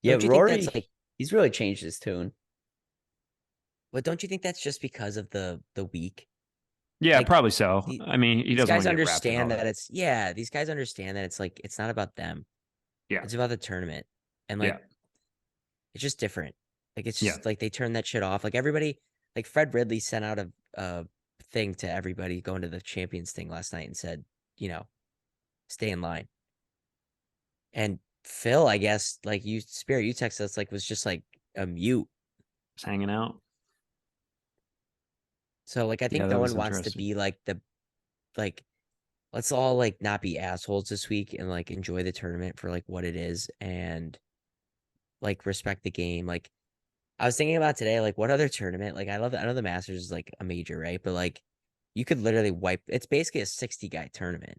Yeah, Don't you think that's Rory, like he's really changed his tune. But don't you think that's just because of the week? Yeah, Like probably so. the I mean, he these doesn't want guys to get wrapped in all understand that that. it's yeah, these guys understand that it's like it's not about them. Yeah. It's about the tournament. And Yeah. like it's just different. Like it's Yeah. just like they turn that shit off. Like everybody, like Fred Ridley sent out a thing to everybody going to the champions thing last night and said, stay in line. And Phil, I guess, like Spirit, you texted us, like was just like a mute. Just hanging out. So like I Yeah, think that no was one wants to interesting. be like like let's all like not be assholes this week and like enjoy the tournament for like what it is and like respect the game. Like I was thinking about today, like what other tournament? Like I know the Masters is like a major, right? But like you could literally wipe it's basically a 60 guy tournament.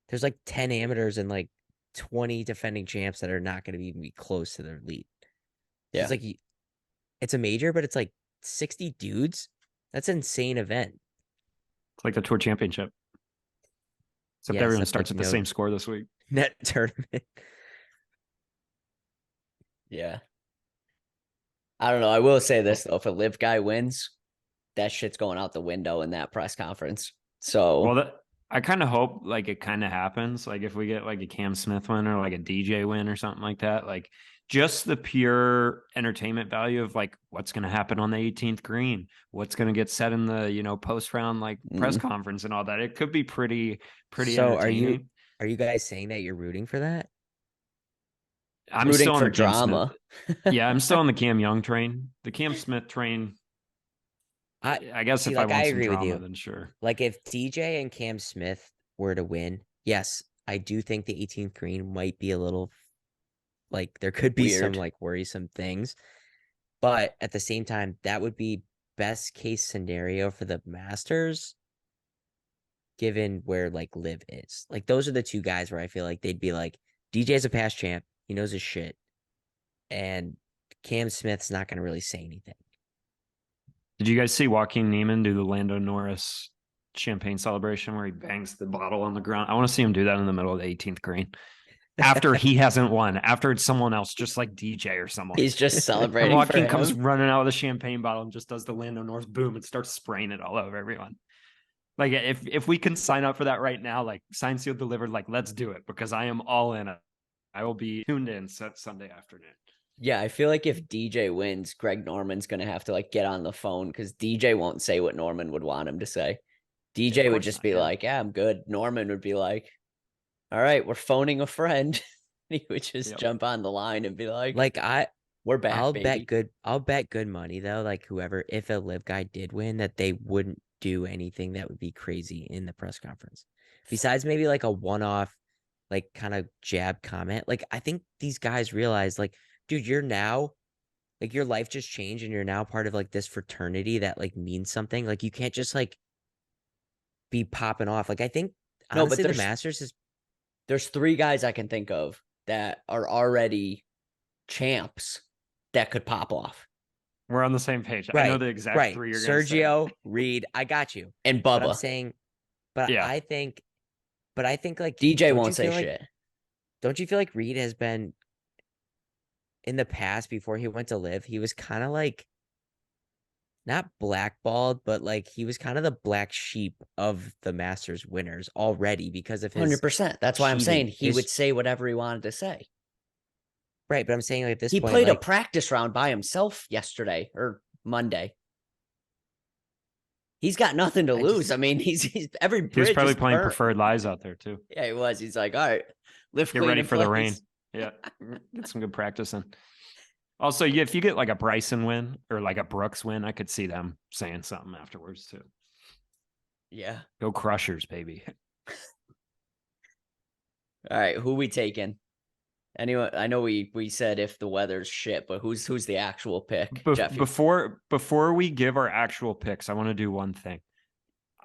There's like 10 amateurs and like 20 defending champs that are not going to even be close to their lead. So it's Yeah. like it's a major, but it's like 60 dudes. That's an insane event. It's like the tour championship. Except Yeah, everyone except starts like at the same score this week. net tournament. Yeah. I don't know. I will say this though, if a live guy wins, that shit's going out the window in that press conference. Well, So I kind of hope like it kind of happens. Like if we get like a Cam Smith win or like a DJ win or something like that, like just the pure entertainment value of like what's going to happen on the 18th green, what's going to get said in the post round like press mm. conference and all that. It could be pretty So entertaining. are you guys saying that you're rooting for that? I'm Rooting still on for the Cam Smith. drama. Yeah, I'm still on the Cam Young train. The Cam Smith train. I I guess see, if I like I want some agree with drama, you. then sure. Like if DJ and Cam Smith were to win, yes, I do think the 18th green might be a little like there could be some Weird. like worrisome things, but at the same time, that would be best case scenario for the Masters, given where like Liv is. Like those are the two guys where I feel like they'd be like DJ's a past champ, he knows his shit, and Cam Smith's not gonna really say anything. Did you guys see Joaquin Neiman do the Lando Norris champagne celebration where he bangs the bottle on the ground? I want to see him do that in the middle of the 18th green after he hasn't won, after it's someone else, just like DJ or someone. He's just And celebrating for Joaquin comes him. running out with a champagne bottle and just does the Lando Norris boom and starts spraying it all over everyone. Like if we can sign up for that right now, like sign sealed delivered, like let's do it because I am all in it. I will be tuned in Sunday afternoon. Yeah, I feel like if DJ wins, Greg Norman's gonna have to like get on the phone because DJ won't say what Norman would want him to say. Yeah, of DJ would course just not. be Yeah. like, "Yeah, I'm good." Norman would be like, "All right, we're phoning a friend." He would just Yep. jump on the line and be like, Like "We're back, baby." I'll bet good money though, like whoever, if a live guy did win, that they wouldn't do anything that would be crazy in the press conference. Besides maybe like a one-off, like kind of jab comment. Like I think these guys realize, like, dude, you're now like your life just changed and you're now part of like this fraternity that like means something. Like you can't just like be popping off. Like I think No, but honestly the Masters is there's three guys I can think of that are already champs that could pop off, We're on the same page. I know right, the exact right. three you're gonna say. Sergio, Reed, I got you. and But I'm Bubba. saying, but Yeah. I think, but I think like, DJ won't say shit. don't you feel like Reed has been in the past before he went to live? He was kind of like not blackballed, but like he was kind of the black sheep of the Masters winners already because of his 100%. That's why I'm saying cheating. he would say whatever he wanted to say. Right, but I'm saying like at this He point, played a like practice round by himself yesterday or Monday. He's got nothing to I lose. just I mean, he's every He was bridge probably is playing burnt. preferred lies out there too. Yeah, he was. He's like, all right, lift Get clean ready in for the rain. place. Yeah. Get some good practice in. Also, yeah, if you get like a Bryson win or like a Brooks win, I could see them saying something afterwards too. Yeah. Go Crushers, baby. All right, who we taking? Anyone? I know we said if the weather's shit, but who's the actual pick, Jeffy? Before we give our actual picks, I want to do one thing.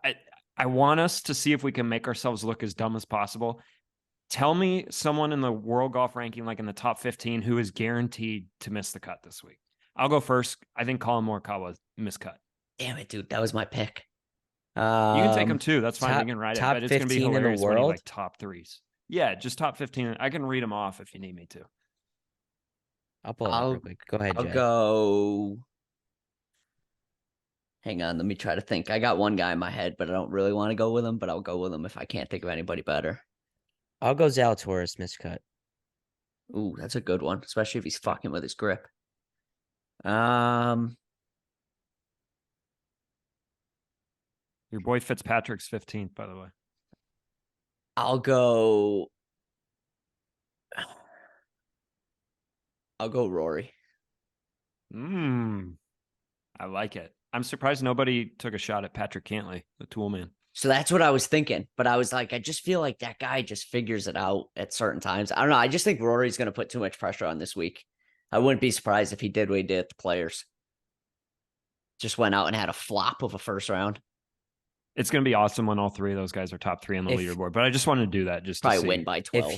I I want us to see if we can make ourselves look as dumb as possible. Tell me someone in the world golf ranking, like in the top 15, who is guaranteed to miss the cut this week. I'll go first. I think Colin Morikawa miscut. Damn it, dude, that was my pick. You can take him too. That's fine. We top can ride it, top but it's going to be 15 in the hilarious when he world. like top threes. Yeah, just top 15. I can read them off if you need me to. I'll pull it up real I'll quick. Go ahead, I'll Jay. go. Hang on, let me try to think. I got one guy in my head, but I don't really want to go with him. But I'll go with him if I can't think of anybody better. I'll go Zalatoris miscut. Ooh, that's a good one, especially if he's Yeah. fucking with his grip. Um, Your boy Fitzpatrick's 15th, by the way. I'll go. I'll go Rory. I like it. I'm surprised nobody took a shot at Patrick Cantlay, the tool man. So that's what I was thinking, but I was like, I just feel like that guy just figures it out at certain times. I don't know. I just think Rory's going to put too much pressure on this week. I wouldn't be surprised if he did what he did at the Players. Just went out and had a flop of a first round. It's going to be awesome when all three of those guys are top three on the If- leaderboard. But I just wanted to do that just to Probably see. win by 12.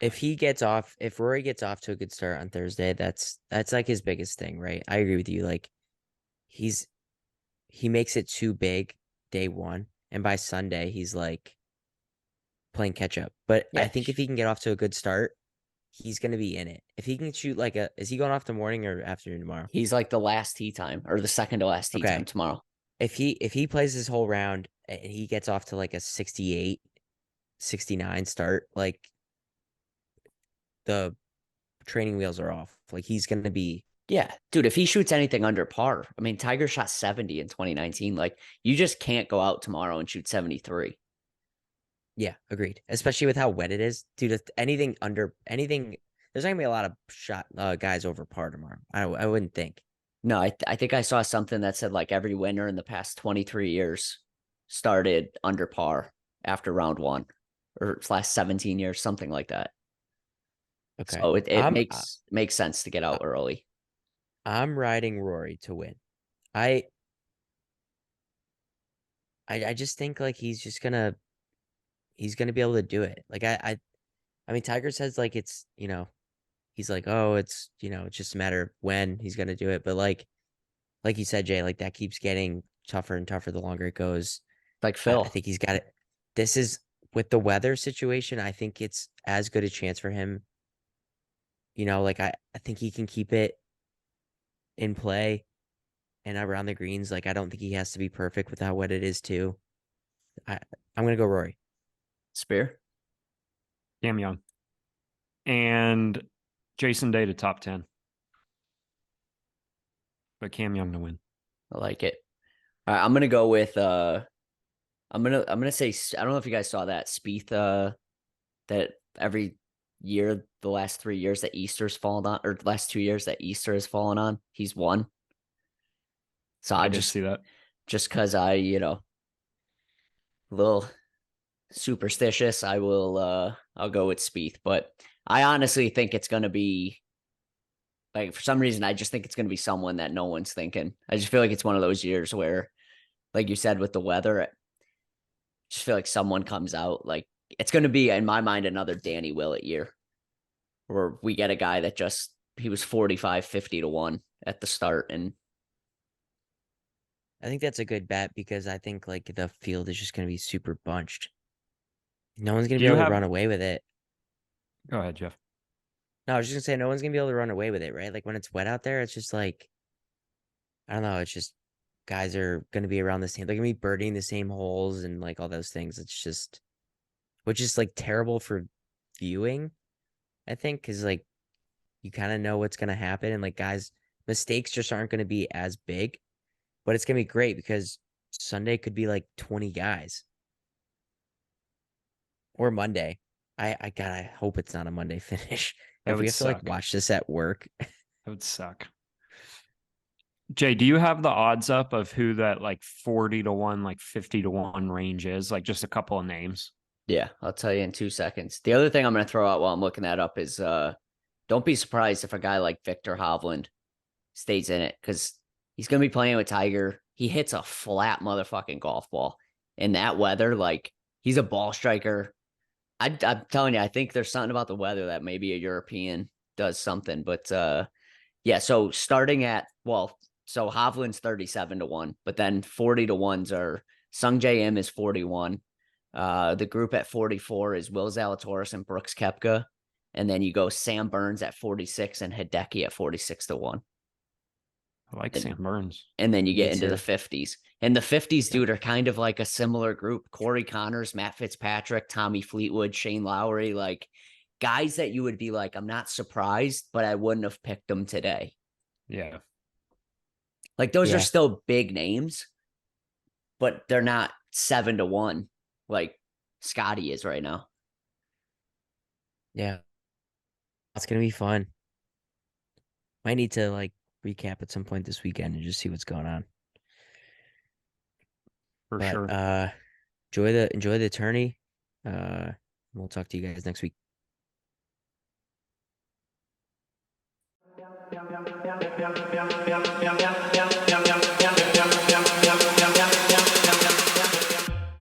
If Rory gets off to a good start on Thursday, that's like his biggest thing, right? I agree with you. Like he makes it too big day one, and by Sunday he's like playing catch up. But I Yeah. think if he can get off to a good start, he's gonna be in it. If he can shoot like is he going off the morning or afternoon tomorrow? He's like the last tee time or the second to last tee Okay. time tomorrow. If he plays his whole round and he gets off to like a 68, 69 start, like the training wheels are off. Like he's gonna be Yeah, dude, if he shoots anything under par, I mean, Tiger shot 70 in 2019. Like, you just can't go out tomorrow and shoot 73. yeah, agreed. Especially with how wet it is, dude. If anything, there's not gonna be a lot of shot guys over par tomorrow. I wouldn't think. No, I think I saw something that said like every winner in the past 23 years started under par after round one or last 17 years, something like that. Okay, So it I'm makes sense to get out early. I'm riding Rory to win. I I just think like he's gonna be able to do it. Like I mean Tiger says like it's he's like, oh, it's it's just a matter of when he's gonna do it. But like you said, Jay, like that keeps getting tougher and tougher the longer it goes. Like I Phil. think he's got it. This is with the weather situation. I think it's as good a chance for him. Like I think he can keep it in play and around the greens. Like I don't think he has to be perfect with how wet it is too. I'm gonna go Rory. Spear. Cam Young and Jason Day to top 10. but Cam Young to win. I like it. All right, I'm gonna go with I'm gonna say I don't know if you guys saw that Spieth that every year the last 3 years that Easter's fallen on, or the last 2 years that Easter has fallen on, he's won. So I did see that. just because I a little superstitious, I'll go with Spieth, but I honestly think it's gonna be like for some reason I just think it's gonna be someone that no one's thinking. I just feel like it's one of those years where, like you said with the weather, I just feel like someone comes out like it's gonna be in my mind another Danny Willett year where we get a guy that just he was 45, 50 to 1 at the start. And I think that's a good bet because I think like the field is just going to be super bunched. No one's going to Do be you able to have? run away with it. Go ahead, Jeff. No, I was just going to say no one's going to be able to run away with it, right? Like when it's wet out there, it's just like I don't know, it's just guys are going to be around the same. They're going to be birding the same holes and like all those things. It's just which is like terrible for viewing, I think, because like you kind of know what's going to happen and like guys mistakes just aren't going to be as big, but it's going to be great because Sunday could be like 20 guys. Or Monday. God, I hope it's not a Monday finish. That If we would have to like suck. watch this at work, That would suck. Jay, do you have the odds up of who that like 40 to 1, like 50 to 1 range is? Like just a couple of names. yeah, I'll tell you in 2 seconds. The other thing I'm going to throw out while I'm looking that up is don't be surprised if a guy like Victor Hovland stays in it because he's going to be playing with Tiger. He hits a flat motherfucking golf ball in that weather. Like he's a ball striker. I'm telling you, I think there's something about the weather that maybe a European does something. But yeah, so starting at so Hovland's 37 to 1, but then 40 to 1s are Sung J M is 41. The group at 44 is Will Zalatoris and Brooks Koepka. And then you go Sam Burns at 46 and Hideki at 46 to 1. I like And, Sam Burns. and then you me get into the too. 50s. And the 50s, Yep. dude, are kind of like a similar group. Corey Connors, Matt Fitzpatrick, Tommy Fleetwood, Shane Lowry, like guys that you would be like, I'm not surprised, but I wouldn't have picked them today. Yeah. Like those are Yeah, still big names, but they're not 7 to 1 like Scotty is right now. yeah, it's gonna be fun. Might need to like recap at some point this weekend and just see what's going on. For But sure. enjoy the tourney. We'll talk to you guys next week.